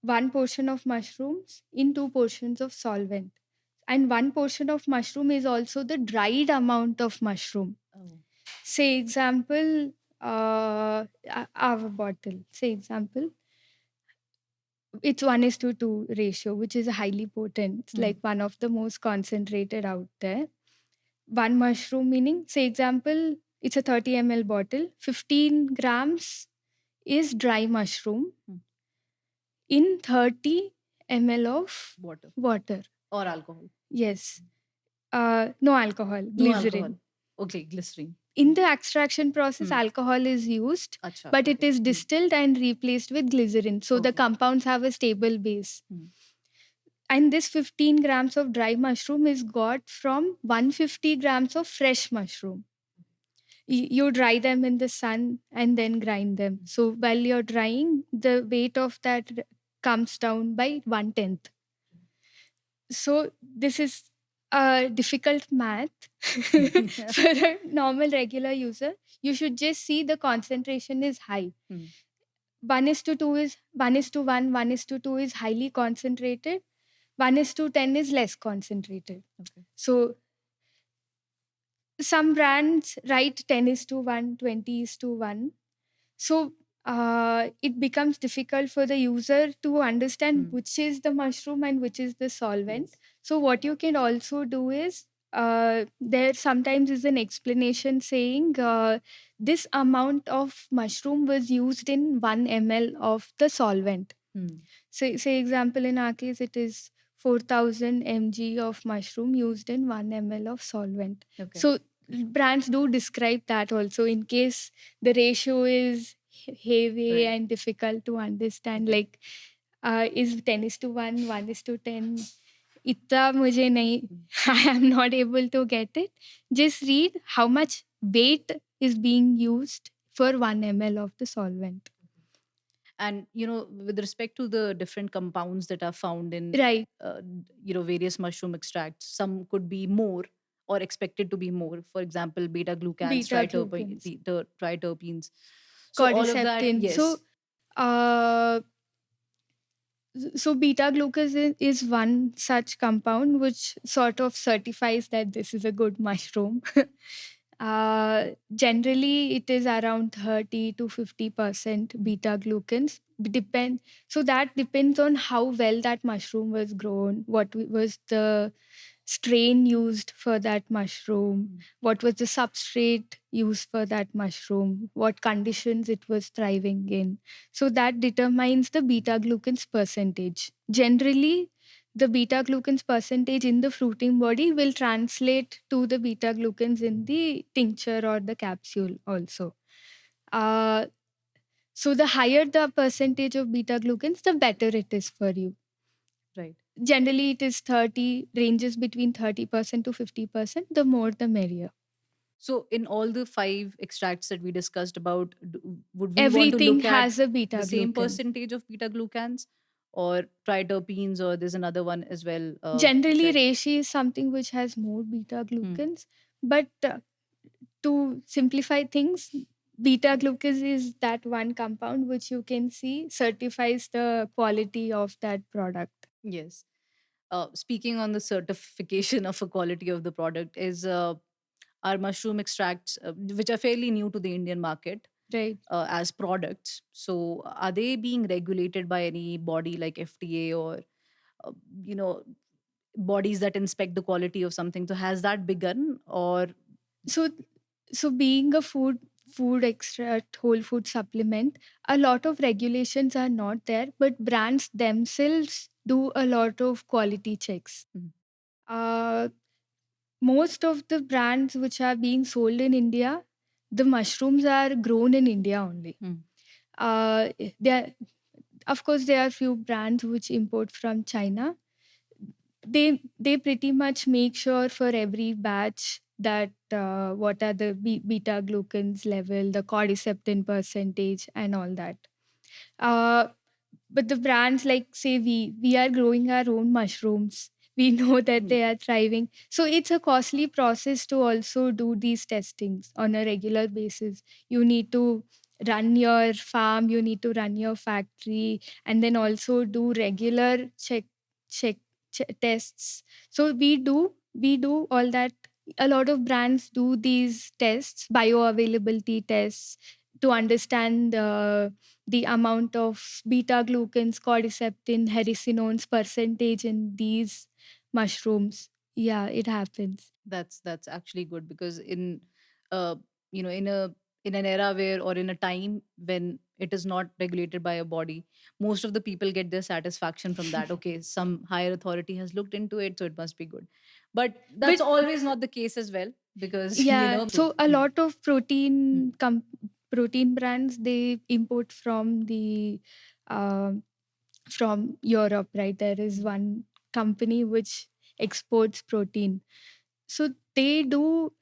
[SPEAKER 2] one portion of mushrooms in two portions of solvent. And one portion of mushroom is also the dried amount of mushroom.
[SPEAKER 1] Oh.
[SPEAKER 2] Say example, our bottle. Say example, it's 1:2 ratio, which is highly potent. It's like one of the most concentrated out there. One mushroom meaning, say example, it's a 30 ml bottle. 15 grams is dry mushroom in 30 ml of water.
[SPEAKER 1] Or alcohol.
[SPEAKER 2] Yes. No alcohol,
[SPEAKER 1] No
[SPEAKER 2] glycerin.
[SPEAKER 1] alcohol. Okay, glycerin.
[SPEAKER 2] In the extraction process, alcohol is used,
[SPEAKER 1] Acha,
[SPEAKER 2] but it
[SPEAKER 1] okay.
[SPEAKER 2] is distilled and replaced with glycerin. So the
[SPEAKER 1] Okay.
[SPEAKER 2] compounds have a stable base. And this 15 grams of dry mushroom is got from 150 grams of fresh mushroom. You dry them in the sun and then grind them. So while you're drying, the weight of that comes down by 1/10. So this is a difficult math for a normal regular user. You should just see the concentration is high. 1:2 is 1:1, 1:2 is highly concentrated. 1:10 is less concentrated.
[SPEAKER 1] Okay.
[SPEAKER 2] So some brands write 10:1, 20:1. So it becomes difficult for the user to understand which is the mushroom and which is the solvent.
[SPEAKER 1] Yes.
[SPEAKER 2] So what you can also do is there sometimes is an explanation saying this amount of mushroom was used in 1 ml of the solvent. Say example, in our case, it is 4,000 mg of mushroom used in 1 ml of solvent.
[SPEAKER 1] Okay.
[SPEAKER 2] So brands do describe that also in case the ratio is heavy
[SPEAKER 1] Right.
[SPEAKER 2] and difficult to understand. Like is 10:1, 1:10. Itna mujhe nahi, I am not able to get it. Just read how much weight is being used for 1 ml of the solvent.
[SPEAKER 1] And with respect to the different compounds that are found in
[SPEAKER 2] Right.
[SPEAKER 1] various mushroom extracts, some could be more or expected to be more. For example, beta glucans,
[SPEAKER 2] Beta-glucans.
[SPEAKER 1] triterpenes. So all of that,
[SPEAKER 2] Cordyceptin.
[SPEAKER 1] yes.
[SPEAKER 2] So beta glucans is one such compound which sort of certifies that this is a good mushroom. Generally, it is around 30 to 50% beta glucans. So that depends on how well that mushroom was grown, what was the strain used for that mushroom, what was the substrate used for that mushroom, what conditions it was thriving in. So that determines the beta glucans percentage. Generally, the beta glucans percentage in the fruiting body will translate to the beta glucans in the tincture or the capsule also. So the higher the percentage of beta glucans, the better it is for you.
[SPEAKER 1] Right.
[SPEAKER 2] Generally, it is 30, ranges between 30% to 50%. The more, the merrier.
[SPEAKER 1] So in all the 5 extracts that we discussed about, would we want to
[SPEAKER 2] Everything
[SPEAKER 1] look at
[SPEAKER 2] has a beta
[SPEAKER 1] the same
[SPEAKER 2] glucan.
[SPEAKER 1] percentage of beta glucans or triterpenes, or there's another one as well?
[SPEAKER 2] Generally, reishi is something which has more beta glucans. But to simplify things, beta glucans is that one compound which you can see certifies the quality of that product.
[SPEAKER 1] Yes. Speaking on the certification of a quality of the product, is our mushroom extracts, which are fairly new to the Indian market,
[SPEAKER 2] Right.
[SPEAKER 1] as products. So, are they being regulated by any body like FDA or, uh, you know, bodies that inspect the quality of something? So, has that begun, or?
[SPEAKER 2] So being a food extract, whole food supplement, a lot of regulations are not there, but brands themselves do a lot of quality checks. Uh, Most of the brands which are being sold in India, the mushrooms are grown in India only. Uh, there, of course, there are few brands which import from China. They pretty much make sure for every batch that what are the beta glucans level, the cordyceptin percentage, and all that. Uh, but the brands like say we are growing our own mushrooms. we know that they are thriving. So it's a costly process to also do these testings on a regular basis. You need to run your farm, you need to run your factory, and then also do regular check, tests. So we do all that. A lot of brands do these tests, bioavailability tests, to understand the amount of beta glucans, cordycepin, hericinones percentage in these mushrooms. Yeah, it happens.
[SPEAKER 1] That's actually good, because in uh in a in an era where, or in a time when it is not regulated by a body, most of the people get their satisfaction from that. Okay, some higher authority has looked into it, so it must be good. But that's
[SPEAKER 2] But
[SPEAKER 1] always not the case as well, because
[SPEAKER 2] yeah, so a
[SPEAKER 1] Hmm.
[SPEAKER 2] lot of
[SPEAKER 1] Hmm.
[SPEAKER 2] protein brands, they import uh, from Europe, right? There is one company which exports protein. So they do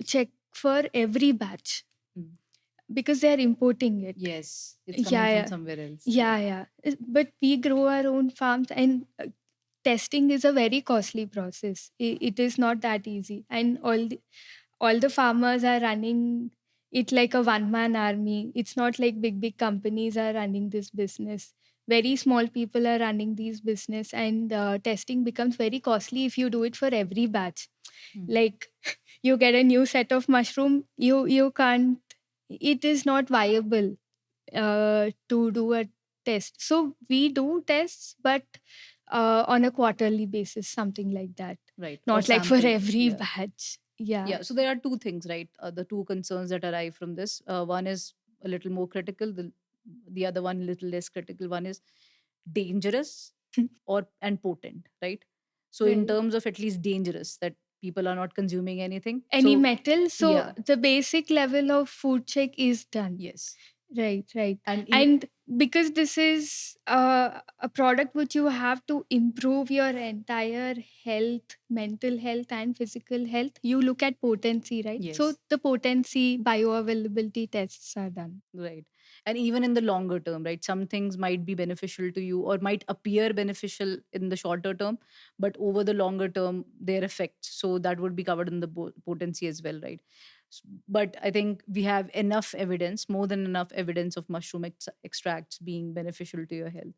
[SPEAKER 2] check for every batch
[SPEAKER 1] Hmm.
[SPEAKER 2] because they are importing it.
[SPEAKER 1] Yes, it's coming
[SPEAKER 2] Yeah,
[SPEAKER 1] from
[SPEAKER 2] yeah,
[SPEAKER 1] somewhere else.
[SPEAKER 2] yeah, yeah. But we grow our own farms, and testing is a very costly process. It is not that easy, and all the farmers are running it like a one man army. It's not like big companies are running this business. Very small people are running these business, and testing becomes very costly if you do it for every batch.
[SPEAKER 1] Hmm.
[SPEAKER 2] Like you get a new set of mushroom, you can't. It is not viable to do a test. So we do tests, but on a quarterly basis, something like that.
[SPEAKER 1] Right, or
[SPEAKER 2] Not like for
[SPEAKER 1] sample.
[SPEAKER 2] every
[SPEAKER 1] Yeah.
[SPEAKER 2] batch. Yeah.
[SPEAKER 1] Yeah, so there are two things, right? The two concerns that arise from this. One is a little more critical. The other one, a little less critical. One is dangerous or and potent, right? So in
[SPEAKER 2] Right.
[SPEAKER 1] terms of at least dangerous, that people are not consuming anything.
[SPEAKER 2] Any
[SPEAKER 1] So
[SPEAKER 2] metal, so
[SPEAKER 1] yeah,
[SPEAKER 2] the basic level of food check is done.
[SPEAKER 1] yes,
[SPEAKER 2] Right, right.
[SPEAKER 1] and
[SPEAKER 2] And because this is a product which you have to improve your entire health, mental health, and physical health, you look at potency, right? So
[SPEAKER 1] yes.
[SPEAKER 2] the potency bioavailability tests are done.
[SPEAKER 1] Right. And even in the longer term, right? Some things might be beneficial to you or might appear beneficial in the shorter term, but over the longer term, their effects. So that would be covered in the potency as well, right? But I think we have enough evidence, more than enough evidence of mushroom extracts being beneficial to your health.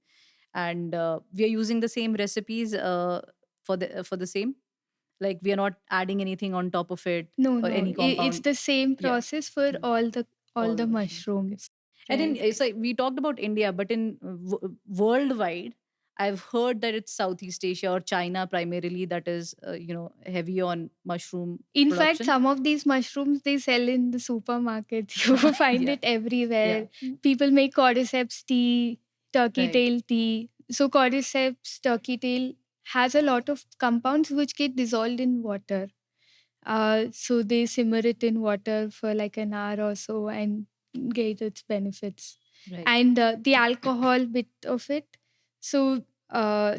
[SPEAKER 1] And we are using the same recipes for the same. Like we are not adding anything on top of it
[SPEAKER 2] No,
[SPEAKER 1] or
[SPEAKER 2] no,
[SPEAKER 1] any
[SPEAKER 2] it's
[SPEAKER 1] compound.
[SPEAKER 2] the same
[SPEAKER 1] Yeah.
[SPEAKER 2] process for
[SPEAKER 1] Hmm.
[SPEAKER 2] all
[SPEAKER 1] All
[SPEAKER 2] the
[SPEAKER 1] the mushrooms. Okay.
[SPEAKER 2] mushrooms,
[SPEAKER 1] And in
[SPEAKER 2] right?
[SPEAKER 1] it's like we talked about India, but in worldwide, I've heard that it's Southeast Asia or China primarily that is, heavy on mushroom
[SPEAKER 2] In fact,
[SPEAKER 1] production.
[SPEAKER 2] some of these mushrooms they sell in the supermarkets. You find
[SPEAKER 1] Yeah,
[SPEAKER 2] it everywhere.
[SPEAKER 1] yeah,
[SPEAKER 2] People make cordyceps tea, turkey
[SPEAKER 1] right.
[SPEAKER 2] tail tea. So cordyceps turkey tail has a lot of compounds which get dissolved in water. So they simmer it in water for like an hour or so and get its benefits.
[SPEAKER 1] Right.
[SPEAKER 2] And the alcohol bit of it. So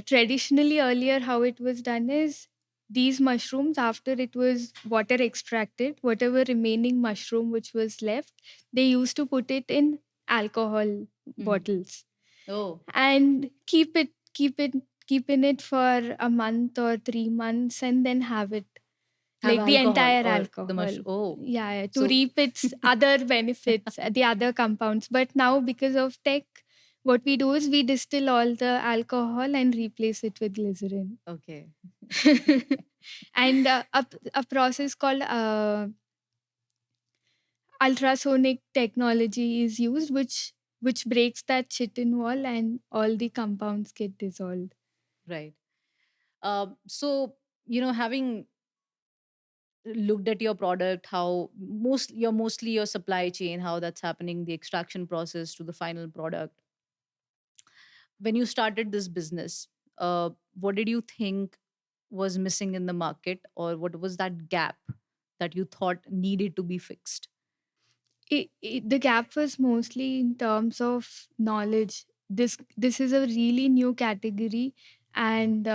[SPEAKER 2] traditionally, earlier, how it was done is these mushrooms, after it was water extracted, whatever remaining mushroom which was left, they used to put it in alcohol
[SPEAKER 1] Hmm.
[SPEAKER 2] bottles
[SPEAKER 1] Oh,
[SPEAKER 2] and keep in it for a month or 3 months and then have it,
[SPEAKER 1] have
[SPEAKER 2] like the
[SPEAKER 1] alcohol
[SPEAKER 2] entire
[SPEAKER 1] or the
[SPEAKER 2] alcohol.
[SPEAKER 1] mushroom. Oh,
[SPEAKER 2] Yeah, yeah, to
[SPEAKER 1] so
[SPEAKER 2] reap its other benefits, the other compounds. But now, because of tech, what we do is we distill all the alcohol and replace it with glycerin.
[SPEAKER 1] okay,
[SPEAKER 2] And a process called ultrasonic technology is used, which breaks that chitin wall and all the compounds get dissolved.
[SPEAKER 1] right. So having looked at your product, how mostly your supply chain, how that's happening, the extraction process to the final product. When you started this business, what did you think was missing in the market, or what was that gap that you thought needed to be fixed?
[SPEAKER 2] The gap was mostly in terms of knowledge. This is a really new category, and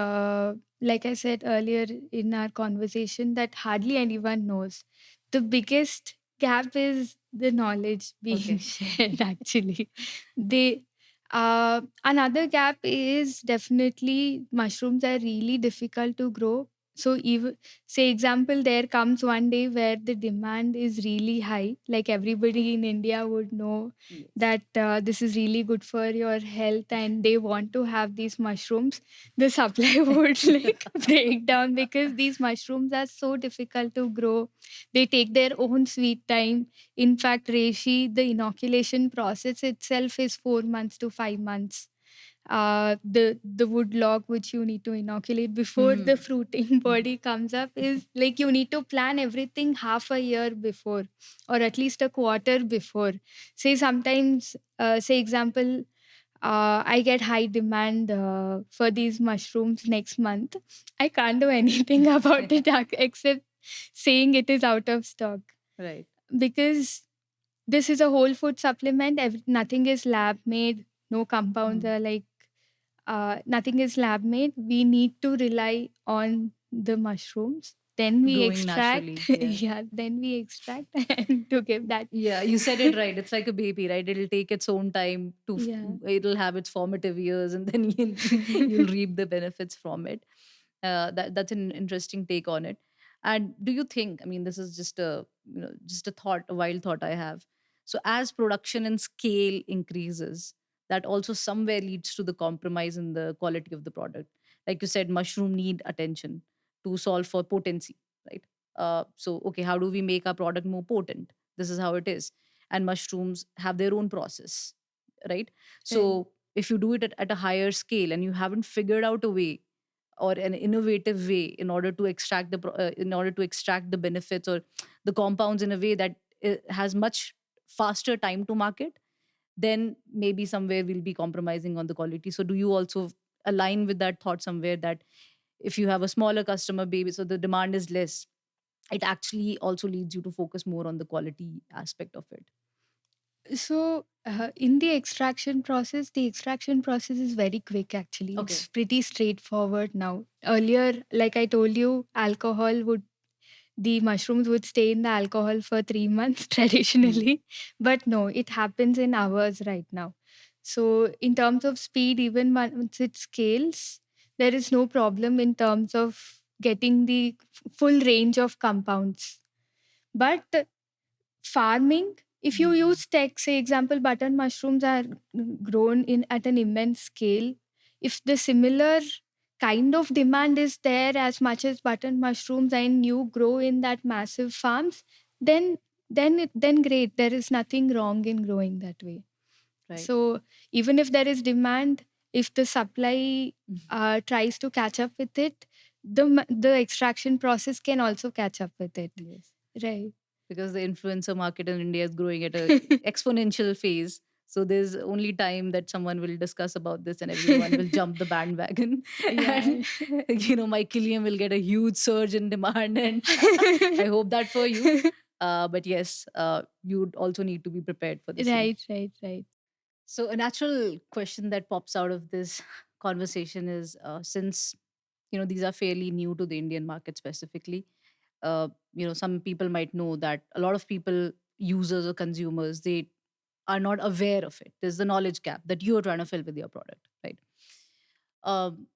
[SPEAKER 2] like I said earlier in our conversation, that hardly anyone knows. The biggest gap is the knowledge being
[SPEAKER 1] Okay.
[SPEAKER 2] shared. Actually, they Another gap is definitely mushrooms are really difficult to grow. So, even say example, there comes one day where the demand is really high. Like everybody in India would know
[SPEAKER 1] Yes.
[SPEAKER 2] that this is really good for your health, and they want to have these mushrooms. The supply would like break down because these mushrooms are so difficult to grow. They take their own sweet time. In fact, Reishi, the inoculation process itself is 4 months to 5 months. The wood log which you need to inoculate before the
[SPEAKER 1] Hmm.
[SPEAKER 2] fruiting body comes up is like you need to plan everything half a year before, or at least a quarter before. Say sometimes, say example, I get high demand for these mushrooms next month. I can't do anything about it except saying it is out of stock,
[SPEAKER 1] Right.
[SPEAKER 2] because this is a whole food supplement. Nothing is lab made. No compounds
[SPEAKER 1] Hmm.
[SPEAKER 2] are like, nothing is lab made. We need to rely on the mushrooms. Then we
[SPEAKER 1] Growing
[SPEAKER 2] extract,
[SPEAKER 1] naturally. Yeah.
[SPEAKER 2] yeah, then we extract and to give that.
[SPEAKER 1] Yeah, you said it right. It's like a baby, right? It'll take its own time to,
[SPEAKER 2] Yeah.
[SPEAKER 1] it'll have its formative years, and then you'll reap the benefits from it. That's an interesting take on it. And do you think? I mean, this is just a, just a thought, a wild thought I have. So as production and scale increases, that also somewhere leads to the compromise in the quality of the product. Like you said, mushroom need attention to solve for potency, right? So okay, how do we make our product more potent? This is how it is. And mushrooms have their own process, right?
[SPEAKER 2] Right.
[SPEAKER 1] So if you do it at a higher scale and you haven't figured out a way or an innovative way in order to extract in order to extract the benefits or the compounds in a way that has much faster time to market, then maybe somewhere we'll be compromising on the quality. So do you also align with that thought somewhere, that if you have a smaller customer base so the demand is less, it actually also leads you to focus more on the quality aspect of it?
[SPEAKER 2] So, in the extraction process is very quick actually.
[SPEAKER 1] Okay.
[SPEAKER 2] It's pretty straightforward now. Earlier, like I told you, the mushrooms would stay in the alcohol for 3 months
[SPEAKER 1] Hmm.
[SPEAKER 2] traditionally, but no, it happens in hours right now. So, in terms of speed, even once it scales, there is no problem in terms of getting the full range of compounds. But farming, if you
[SPEAKER 1] Hmm.
[SPEAKER 2] use tech, say example, button mushrooms are grown in at an immense scale. If the similar kind of demand is there as much as button mushrooms and you grow in that massive farms, then then great, there is nothing wrong in growing that way.
[SPEAKER 1] Right.
[SPEAKER 2] So even if there is demand, if the supply tries to catch up with it, the extraction process can also catch up with it.
[SPEAKER 1] Yes.
[SPEAKER 2] Right.
[SPEAKER 1] Because the influencer market in India is growing at a exponential phase. So there's only time that someone will discuss about this and everyone will jump the bandwagon. And
[SPEAKER 2] Yeah.
[SPEAKER 1] Mikilium will get a huge surge in demand. And I hope that for you. But yes, you'd also need to be prepared for the same.
[SPEAKER 2] Right, right, right.
[SPEAKER 1] So a natural question that pops out of this conversation is, since these are fairly new to the Indian market specifically, some people might know that a lot of people, users or consumers, they are not aware of it. There's the knowledge gap that you're trying to fill with your product, right? um,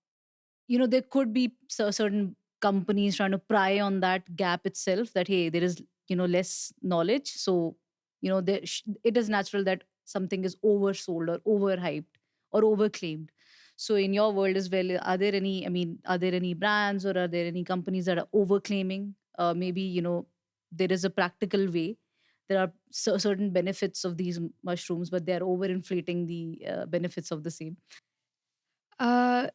[SPEAKER 1] there could be certain companies trying to pry on that gap itself, that hey, there is less knowledge. So it is natural that something is oversold or overhyped or overclaimed. So in your world as well, are there any brands or are there any companies that are overclaiming? Maybe there is a practical way, there are certain benefits of these mushrooms, but they are overinflating the benefits of the same.
[SPEAKER 2] Uh,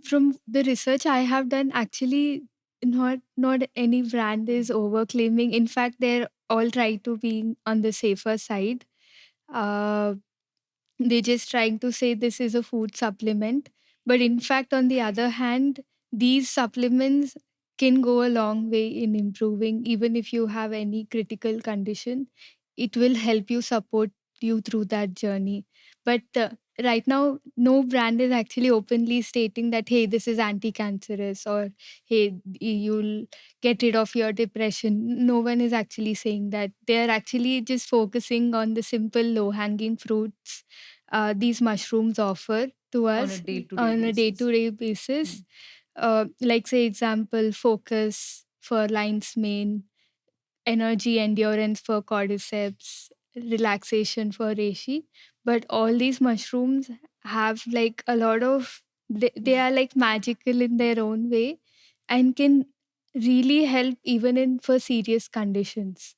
[SPEAKER 2] from the research I have done, actually, not any brand is overclaiming. In fact, they're all try to be on the safer side. Uh, they're just trying to say this is a food supplement, but in fact, on the other hand, these supplements can go a long way in improving. Even if you have any critical condition, it will help you support you through that journey. But right now, no brand is actually openly stating that hey, this is anti-cancerous, or hey, you'll get rid of your depression. No one is actually saying that. They are actually just focusing on the simple low hanging fruits, these mushrooms offer to
[SPEAKER 1] On a
[SPEAKER 2] us
[SPEAKER 1] day-to-day
[SPEAKER 2] on a
[SPEAKER 1] basis.
[SPEAKER 2] day-to-day basis.
[SPEAKER 1] Mm.
[SPEAKER 2] Like say example, focus for lion's mane, energy endurance for cordyceps, relaxation for reishi. But all these mushrooms have like a lot of they are like magical in their own way and can really help even in for serious conditions.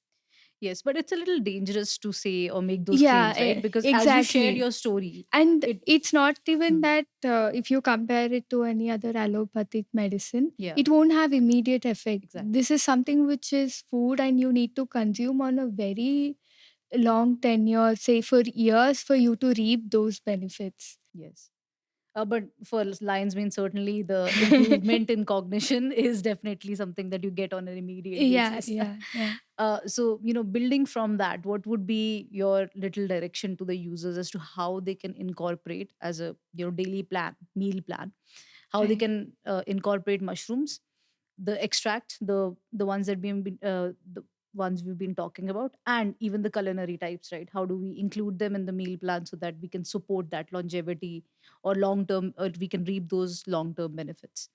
[SPEAKER 1] Yes, but it's a little dangerous to say or make those
[SPEAKER 2] Yeah,
[SPEAKER 1] claims, right? Because as you shared
[SPEAKER 2] exactly.
[SPEAKER 1] your story,
[SPEAKER 2] And
[SPEAKER 1] it
[SPEAKER 2] it's not even
[SPEAKER 1] Hmm.
[SPEAKER 2] that if you compare it to any other allopathic medicine,
[SPEAKER 1] Yeah,
[SPEAKER 2] it won't have immediate effect.
[SPEAKER 1] exactly.
[SPEAKER 2] This is something which is food and you need to consume on a very long tenure, say for years, for you to reap those benefits.
[SPEAKER 1] Yes. But for lion's mane, certainly the improvement in cognition is definitely something that you get on an immediate
[SPEAKER 2] Yeah,
[SPEAKER 1] basis.
[SPEAKER 2] yeah, yeah.
[SPEAKER 1] So, building from that, what would be your little direction to the users as to how they can incorporate as a daily plan, meal plan, how they
[SPEAKER 2] Right.
[SPEAKER 1] can incorporate mushrooms, the extract, the ones that the ones we've been talking about, and even the culinary types, right? How do we include them in the meal plan so that we can support that longevity or long term, or we can reap those long term benefits?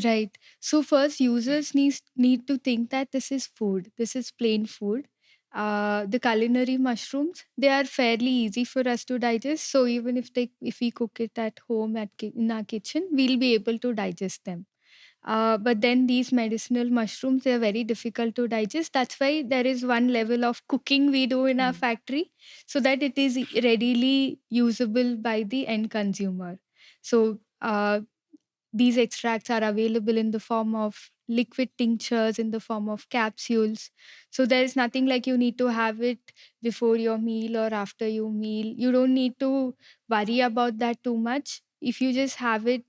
[SPEAKER 2] Right. So first, users need to think that this is food. This is plain food. The culinary mushrooms, they are fairly easy for us to digest. So even if we cook it at home in our kitchen, we'll be able to digest them. But then these medicinal mushrooms, they are very difficult to digest. That's why there is one level of cooking we do in our
[SPEAKER 1] Mm.
[SPEAKER 2] factory so that it is readily usable by the end consumer. So these extracts are available in the form of liquid tinctures, in the form of capsules. So there is nothing like you need to have it before your meal or after your meal. You don't need to worry about that too much. If you just have it,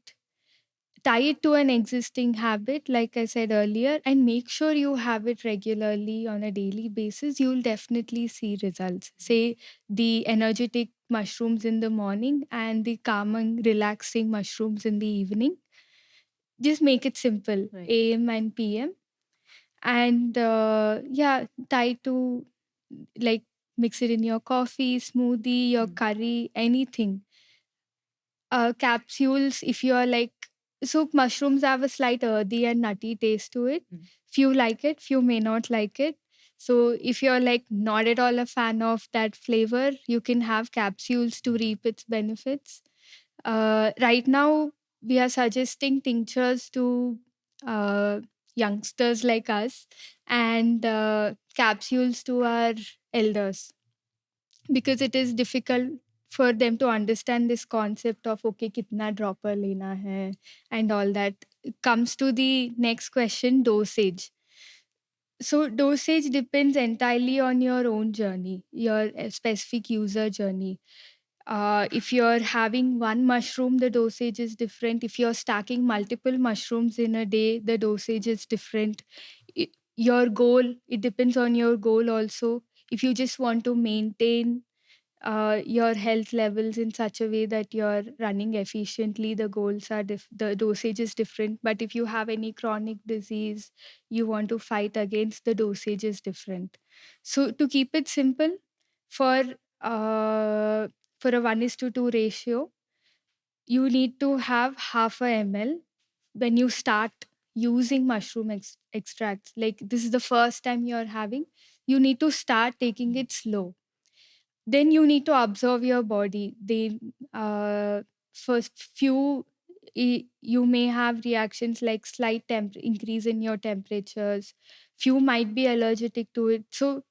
[SPEAKER 2] tie it to an existing habit, like I said earlier, and make sure you have it regularly on a daily basis, you'll definitely see results. Say the energetic mushrooms in the morning and the calming, relaxing mushrooms in the evening. Just make it simple,
[SPEAKER 1] Right.
[SPEAKER 2] AM and PM. And yeah, try to like mix it in your coffee, smoothie, your
[SPEAKER 1] Mm.
[SPEAKER 2] curry, anything. Capsules, if you are like, so mushrooms have a slight earthy and nutty taste to it.
[SPEAKER 1] Mm.
[SPEAKER 2] Few like it, few may not like it. So if you're like not at all a fan of that flavor, you can have capsules to reap its benefits. Right now, we are suggesting tinctures to uh, youngsters like us and capsules to our elders because it is difficult for them to understand this concept of okay kitna dropper lena hai and all that. It comes to the next question, dosage. So dosage depends entirely on your own journey, your specific user journey. If you're having one mushroom, the dosage is different. If you're stacking multiple mushrooms in a day, the dosage is different. Your goal, it depends on your goal also. If you just want to maintain your health levels in such a way that you're running efficiently, the goals are the dosage is different. But if you have any chronic disease you want to fight against, the dosage is different. So to keep it simple, for uh, for a 1 is to 2 ratio, you need to have half a ml when you start using mushroom extracts. Like this is the first time you're having, you need to start taking
[SPEAKER 1] Mm.
[SPEAKER 2] it slow. Then you need to observe your body. They first few you may have reactions like slight increase in your temperatures. Few might be allergic to it. So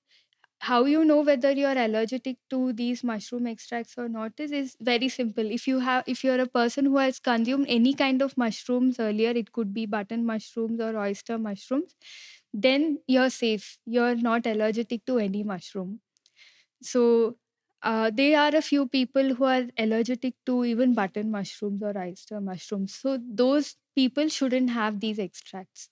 [SPEAKER 2] how you know whether you're allergic to these mushroom extracts or not is very simple. If you're a person who has consumed any kind of mushrooms earlier, it could be button mushrooms or oyster mushrooms, then you're safe. You're not allergic to any mushroom. So there are a few people who are allergic to even button mushrooms or oyster mushrooms. So those people shouldn't have these extracts.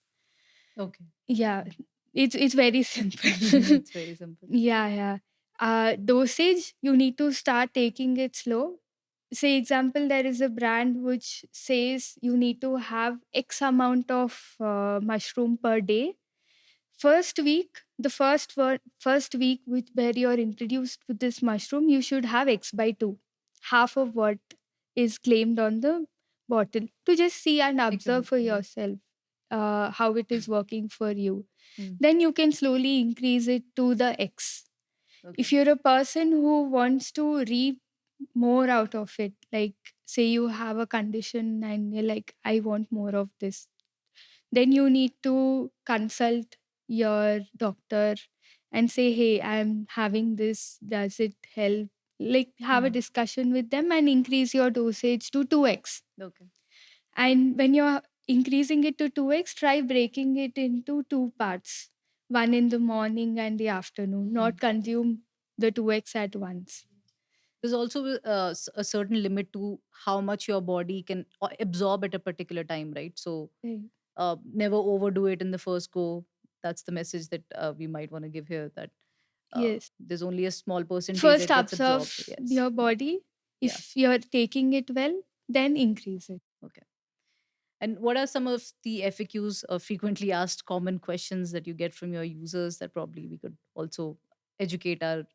[SPEAKER 1] Okay.
[SPEAKER 2] Yeah, it's very simple.
[SPEAKER 1] It's very simple.
[SPEAKER 2] Yeah, yeah. Dosage, you need to start taking it slow. Say example, there is a brand which says you need to have X amount of mushroom per day. First week, first week where you're introduced with this mushroom, you should have X by 2. half of what is claimed on the bottle, to just see and observe for
[SPEAKER 1] Experimental.
[SPEAKER 2] yourself how it is working for you.
[SPEAKER 1] Mm.
[SPEAKER 2] Then you can slowly increase it to the X.
[SPEAKER 1] Okay.
[SPEAKER 2] If you're a person who wants to reap more out of it, like say you have a condition and you're like, I want more of this, then you need to consult your doctor and say, hey, I'm having this, does it help? Like have a
[SPEAKER 1] Mm.
[SPEAKER 2] discussion with them and increase your dosage to 2x.
[SPEAKER 1] Okay.
[SPEAKER 2] And when you're increasing it to 2x, try breaking it into two parts, one in the morning and the afternoon, not consume the 2x at once.
[SPEAKER 1] There's also a certain limit to how much your body can absorb at a particular time, right? So
[SPEAKER 2] Right.
[SPEAKER 1] never overdo it in the first go. That's the message that we might want to give here, that
[SPEAKER 2] Yes.
[SPEAKER 1] there's only a small percentage
[SPEAKER 2] First,
[SPEAKER 1] that gets absorbed.
[SPEAKER 2] observe
[SPEAKER 1] Yes.
[SPEAKER 2] your body.
[SPEAKER 1] Yeah.
[SPEAKER 2] If you're taking it well, then increase it.
[SPEAKER 1] Okay. And what are some of the FAQs, frequently asked common questions that you get from your users that probably we could also educate our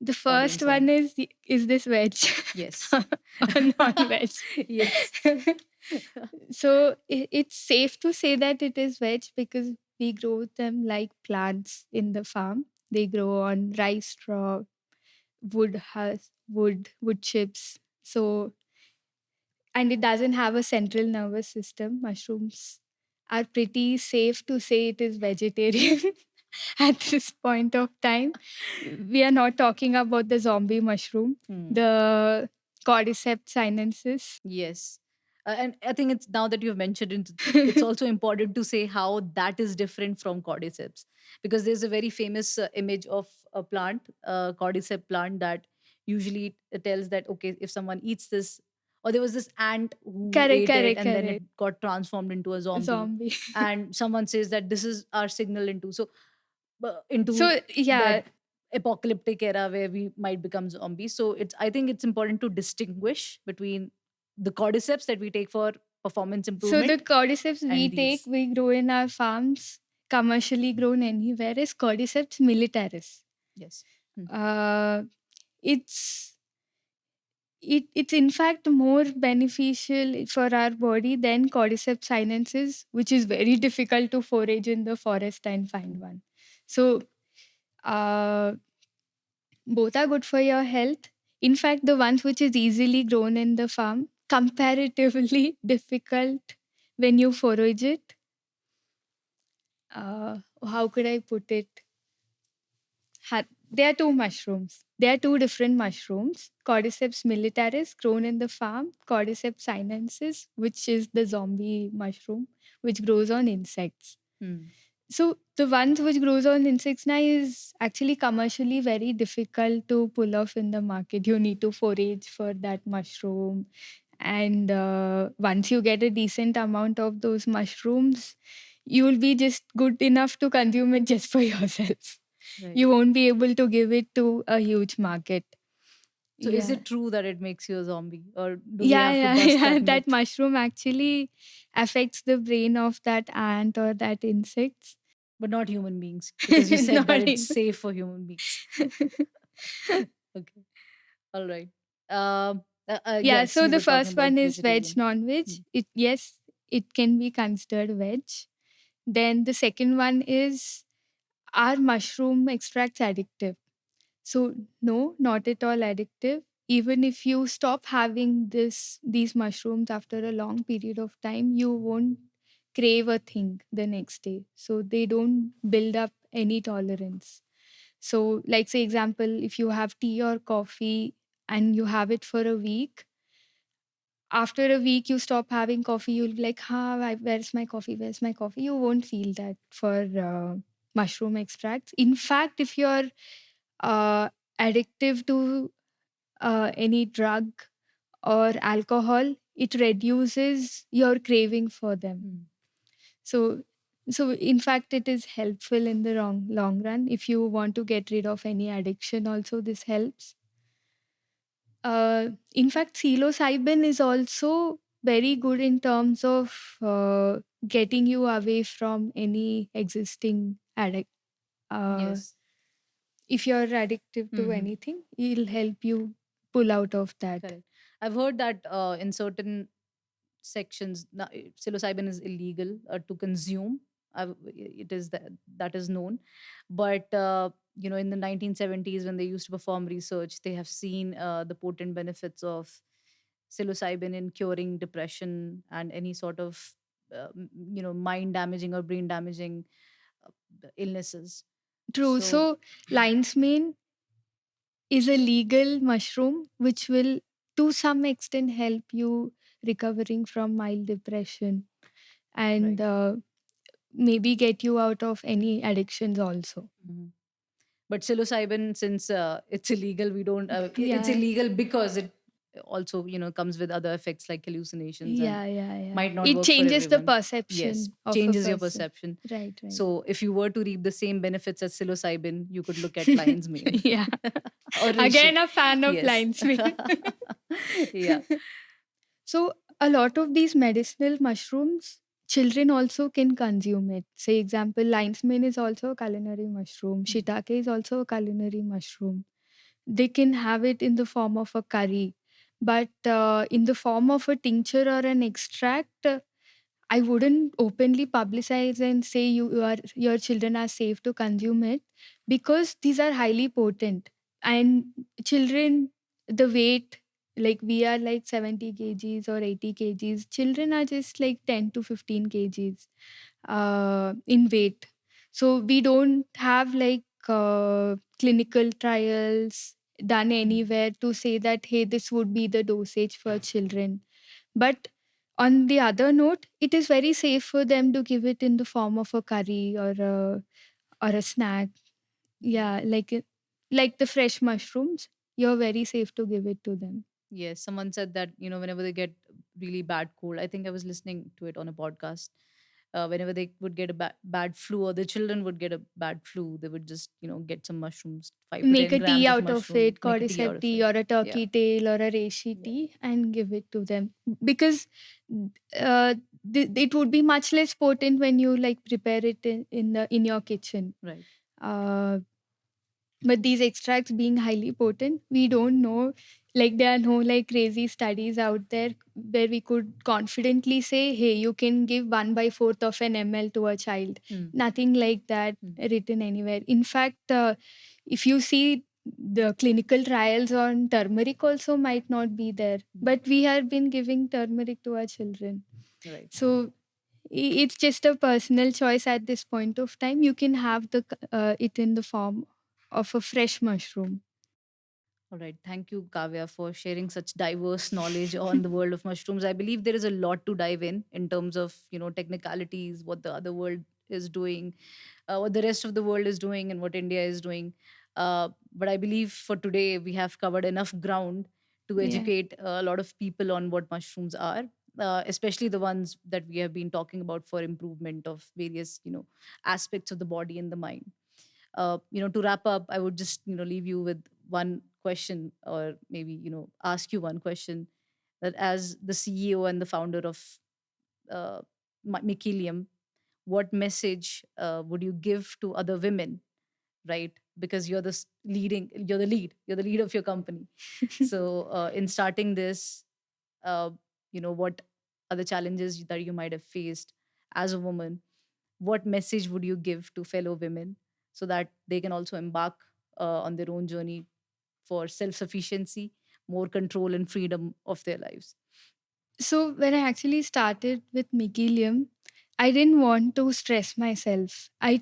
[SPEAKER 2] The first
[SPEAKER 1] audience on?
[SPEAKER 2] one is this veg
[SPEAKER 1] Yes.
[SPEAKER 2] or non-veg?
[SPEAKER 1] Yes.
[SPEAKER 2] So it's safe to say that it is veg because we grow them like plants in the farm. They grow on rice straw, wood chips. So, and it doesn't have a central nervous system. Mushrooms are pretty safe to say it is vegetarian at this point of time. We are not talking about the zombie mushroom,
[SPEAKER 1] Hmm.
[SPEAKER 2] the Cordyceps sinensis.
[SPEAKER 1] Yes. And I think it's now that you've mentioned it, it's also important to say how that is different from cordyceps, because there's a very famous image of a plant, cordyceps plant, that usually it tells that, okay, if someone eats this, or there was this ant who
[SPEAKER 2] Correct,
[SPEAKER 1] ate it
[SPEAKER 2] correct,
[SPEAKER 1] and then
[SPEAKER 2] correct.
[SPEAKER 1] it got transformed into a zombie,
[SPEAKER 2] Zombie.
[SPEAKER 1] and someone says that this is our signal into
[SPEAKER 2] So, yeah,
[SPEAKER 1] that apocalyptic era where we might become zombies. So it's, I think it's important to distinguish between the cordyceps that we take for performance
[SPEAKER 2] so the
[SPEAKER 1] improvement
[SPEAKER 2] cordyceps
[SPEAKER 1] and these.
[SPEAKER 2] we grow in our farms, commercially grown anywhere, is Cordyceps militaris.
[SPEAKER 1] Yes. Hmm.
[SPEAKER 2] Uh, it's it's in fact more beneficial for our body than Cordyceps sinensis, which is very difficult to forage in the forest and find one. So uh, both are good for your health. In fact, the ones which is easily grown in the farm, comparatively difficult when you forage it. How could I put it? There are two mushrooms. There are two different mushrooms. Cordyceps militaris, grown in the farm. Cordyceps sinensis, which is the zombie mushroom, which grows on insects.
[SPEAKER 1] Hmm.
[SPEAKER 2] So the ones which grows on insects now is actually commercially very difficult to pull off in the market. You need to forage for that mushroom, and once you get a decent amount of those mushrooms, you will be just good enough to consume it just for yourself.
[SPEAKER 1] Right.
[SPEAKER 2] You won't be able to give it to a huge market.
[SPEAKER 1] So is
[SPEAKER 2] Yeah.
[SPEAKER 1] it true that it makes you a zombie, or do we
[SPEAKER 2] Yeah,
[SPEAKER 1] have to
[SPEAKER 2] yeah,
[SPEAKER 1] bust
[SPEAKER 2] yeah.
[SPEAKER 1] that
[SPEAKER 2] That
[SPEAKER 1] myth?
[SPEAKER 2] mushroom actually affects the brain of that ant or that insect.
[SPEAKER 1] But not human beings, because you said that
[SPEAKER 2] Not
[SPEAKER 1] it's
[SPEAKER 2] in.
[SPEAKER 1] safe for human beings. Okay. All right.
[SPEAKER 2] Yeah,
[SPEAKER 1] Yes,
[SPEAKER 2] so
[SPEAKER 1] you
[SPEAKER 2] the
[SPEAKER 1] were talking
[SPEAKER 2] first
[SPEAKER 1] about
[SPEAKER 2] one is veg,
[SPEAKER 1] vegetarian.
[SPEAKER 2] non-veg.
[SPEAKER 1] Hmm.
[SPEAKER 2] It, yes, it can be considered veg. Then the second one is, are mushroom extracts addictive? So no, not at all addictive. Even if you stop having these mushrooms after a long period of time, you won't crave a thing the next day. So they don't build up any tolerance. So like say example, if you have tea or coffee and you have it for a week, after a week you stop having coffee, you'll be like, where's my coffee, where's my coffee? You won't feel that for mushroom extracts. In fact, if you're uh, addictive to any drug or alcohol, it reduces your craving for them.
[SPEAKER 1] Hmm.
[SPEAKER 2] So in fact it is helpful in the long run. If you want to get rid of any addiction also, this helps. In fact, psilocybin is also very good in terms of getting you away from any existing addict. Uh,
[SPEAKER 1] Yes.
[SPEAKER 2] if you're addictive to
[SPEAKER 1] Hmm.
[SPEAKER 2] anything, it'll help you pull out of that.
[SPEAKER 1] Correct. I've heard that in certain sections, psilocybin is illegal to consume. It is that is known, but in the 1970s, when they used to perform research, they have seen the potent benefits of psilocybin in curing depression and any sort of mind damaging or brain damaging illnesses.
[SPEAKER 2] True.
[SPEAKER 1] So
[SPEAKER 2] So lion's mane is a legal mushroom which will to some extent help you recovering from mild depression and
[SPEAKER 1] right.
[SPEAKER 2] maybe get you out of any addictions also.
[SPEAKER 1] Mhm. But psilocybin, since it's illegal, we don't. It's
[SPEAKER 2] Yeah.
[SPEAKER 1] illegal because it also comes with other effects like hallucinations and
[SPEAKER 2] Yeah, yeah, yeah.
[SPEAKER 1] might not
[SPEAKER 2] It
[SPEAKER 1] work for
[SPEAKER 2] changes the
[SPEAKER 1] everyone. Yes,
[SPEAKER 2] perception of a
[SPEAKER 1] changes your
[SPEAKER 2] person.
[SPEAKER 1] perception.
[SPEAKER 2] Right, right.
[SPEAKER 1] So if you were to reap the same benefits as psilocybin, you could look at lion's mane
[SPEAKER 2] Yeah.
[SPEAKER 1] or reishi.
[SPEAKER 2] Again, a fan of
[SPEAKER 1] Yes.
[SPEAKER 2] lion's mane.
[SPEAKER 1] Yeah.
[SPEAKER 2] So, a lot of these medicinal mushrooms, children also can consume it. Say, example, lion's mane is also a culinary mushroom.
[SPEAKER 1] Mm.
[SPEAKER 2] Shiitake is also a culinary mushroom. They can have it in the form of a curry, but in the form of a tincture or an extract, I wouldn't openly publicize and say your children are safe to consume it because these are highly potent and children the weight like we are like 70 kgs or 80 kgs, children are just like 10 to 15 kgs in weight. So we don't have like clinical trials done
[SPEAKER 1] Mm.
[SPEAKER 2] anywhere to say that hey this would be the dosage for children, but on the other note, it is very safe for them to give it in the form of a curry or a snack. Yeah, like the fresh mushrooms, you're very safe to give it to them.
[SPEAKER 1] Yes, someone said that whenever they get really bad cold, I think I was listening to it on a podcast. Whenever they would get a bad flu, or the children would get a bad flu, they would just get some mushrooms, five to
[SPEAKER 2] Make
[SPEAKER 1] ten
[SPEAKER 2] a tea
[SPEAKER 1] grams of
[SPEAKER 2] out of
[SPEAKER 1] mushroom,
[SPEAKER 2] it,
[SPEAKER 1] make a tea out
[SPEAKER 2] cordyceps
[SPEAKER 1] of
[SPEAKER 2] tea
[SPEAKER 1] it.
[SPEAKER 2] or a
[SPEAKER 1] Yeah,
[SPEAKER 2] turkey tail or a reishi
[SPEAKER 1] yeah,
[SPEAKER 2] tea, and give it to them because it would be much less potent when you like prepare it in your kitchen.
[SPEAKER 1] right.
[SPEAKER 2] Uh, but these extracts being highly potent, we don't know, like there are no like crazy studies out there where we could confidently say hey you can give 1 by 4th of an ml to a child.
[SPEAKER 1] Mm.
[SPEAKER 2] Nothing like that
[SPEAKER 1] Mm.
[SPEAKER 2] written anywhere. In fact, if you see the clinical trials on turmeric also might not be there,
[SPEAKER 1] Mm.
[SPEAKER 2] but we have been giving turmeric to our children.
[SPEAKER 1] Right.
[SPEAKER 2] So it's just a personal choice at this point of time. You can have the it in the form of a fresh mushroom.
[SPEAKER 1] All right. Thank you, Kavya, for sharing such diverse knowledge on the world of mushrooms. I believe there is a lot to dive in terms of, technicalities, what the other world is doing, what the rest of the world is doing, and what India is doing. But I believe for today, we have covered enough ground to
[SPEAKER 2] Yeah.
[SPEAKER 1] educate a lot of people on what mushrooms are. Especially the ones that we have been talking about for improvement of various, aspects of the body and the mind. To wrap up, I would just leave you with one question, or maybe ask you one question, that as the CEO and the founder of uh, Mikilium, what message would you give to other women, right? Because you're the lead of your company. So in starting this, uh, what are the challenges that you might have faced as a woman? What message would you give to fellow women so that they can also embark on their own journey for self sufficiency, more control and freedom of their lives?
[SPEAKER 2] So when I actually started with Mikilium, I didn't want to stress myself. I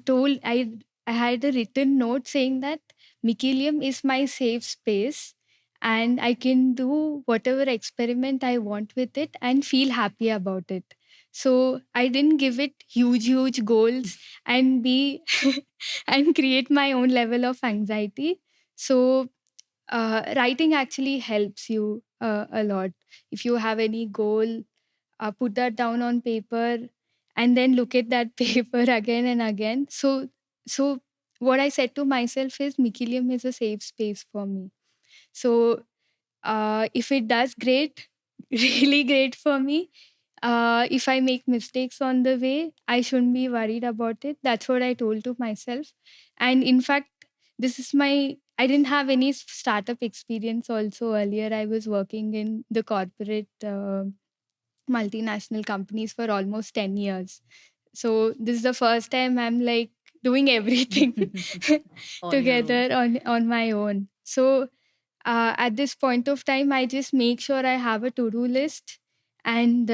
[SPEAKER 2] had a written note saying that Mikilium is my safe space and I can do whatever experiment I want with it and feel happy about it. So I didn't give it huge goals and be and create my own level of anxiety. So writing actually helps you a lot. If you have any goal, put that down on paper and then look at that paper again and again. So what I said to myself is Mikilium is a safe space for me. So if it does great, really great for me. If I make mistakes on the way, I shouldn't be worried about it. That's what I told to myself. And in fact, this is my I didn't have any startup experience also. Earlier I was working in the corporate multinational companies for almost 10 years. So this is the first time I'm like doing everything
[SPEAKER 1] On your own.
[SPEAKER 2] together on my own. So at this point of time, I just make sure I have a to do list. And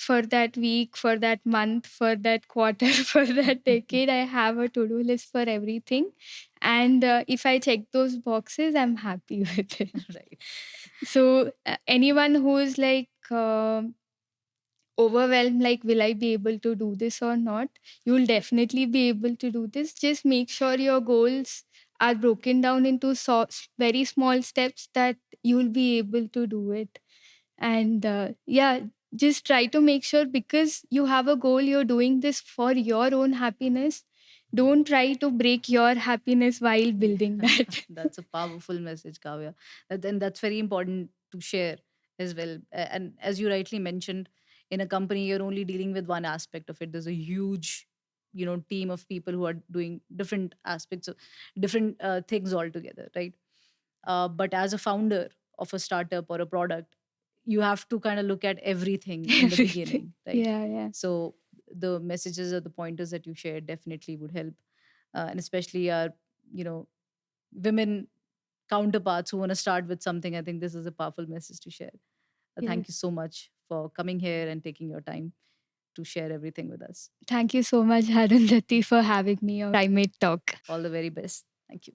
[SPEAKER 2] for that week, for that month, for that quarter, for that decade, I have a to do list for everything. And if I check those boxes, I'm happy with it.
[SPEAKER 1] Right.
[SPEAKER 2] So, anyone who is like, overwhelmed, like, will I be able to do this or not? You'll definitely be able to do this. Just make sure your goals are broken down into very small steps that you'll be able to do it. And yeah, just try to make sure, because you have a goal, you're doing this for your own happiness. Don't try to break your happiness while building that.
[SPEAKER 1] That's a powerful message, Kavya. And that's very important to share as well. And as you rightly mentioned, in a company, you're only dealing with one aspect of it. There's a huge, team of people who are doing different aspects of different things altogether, right? But as a founder of a startup or a product, you have to kind of look at everything in the
[SPEAKER 2] Everything.
[SPEAKER 1] beginning, right?
[SPEAKER 2] Yeah, yeah.
[SPEAKER 1] So the messages or the pointers that you shared definitely would help, and especially our, you know, women counterparts who want to start with something. I think this is a powerful message to share. Thank you
[SPEAKER 2] Yes.
[SPEAKER 1] so much for coming here and taking your time to share everything with us.
[SPEAKER 2] Thank you so much, Harundhati, for having me on Primate Talk.
[SPEAKER 1] All the very best. Thank you.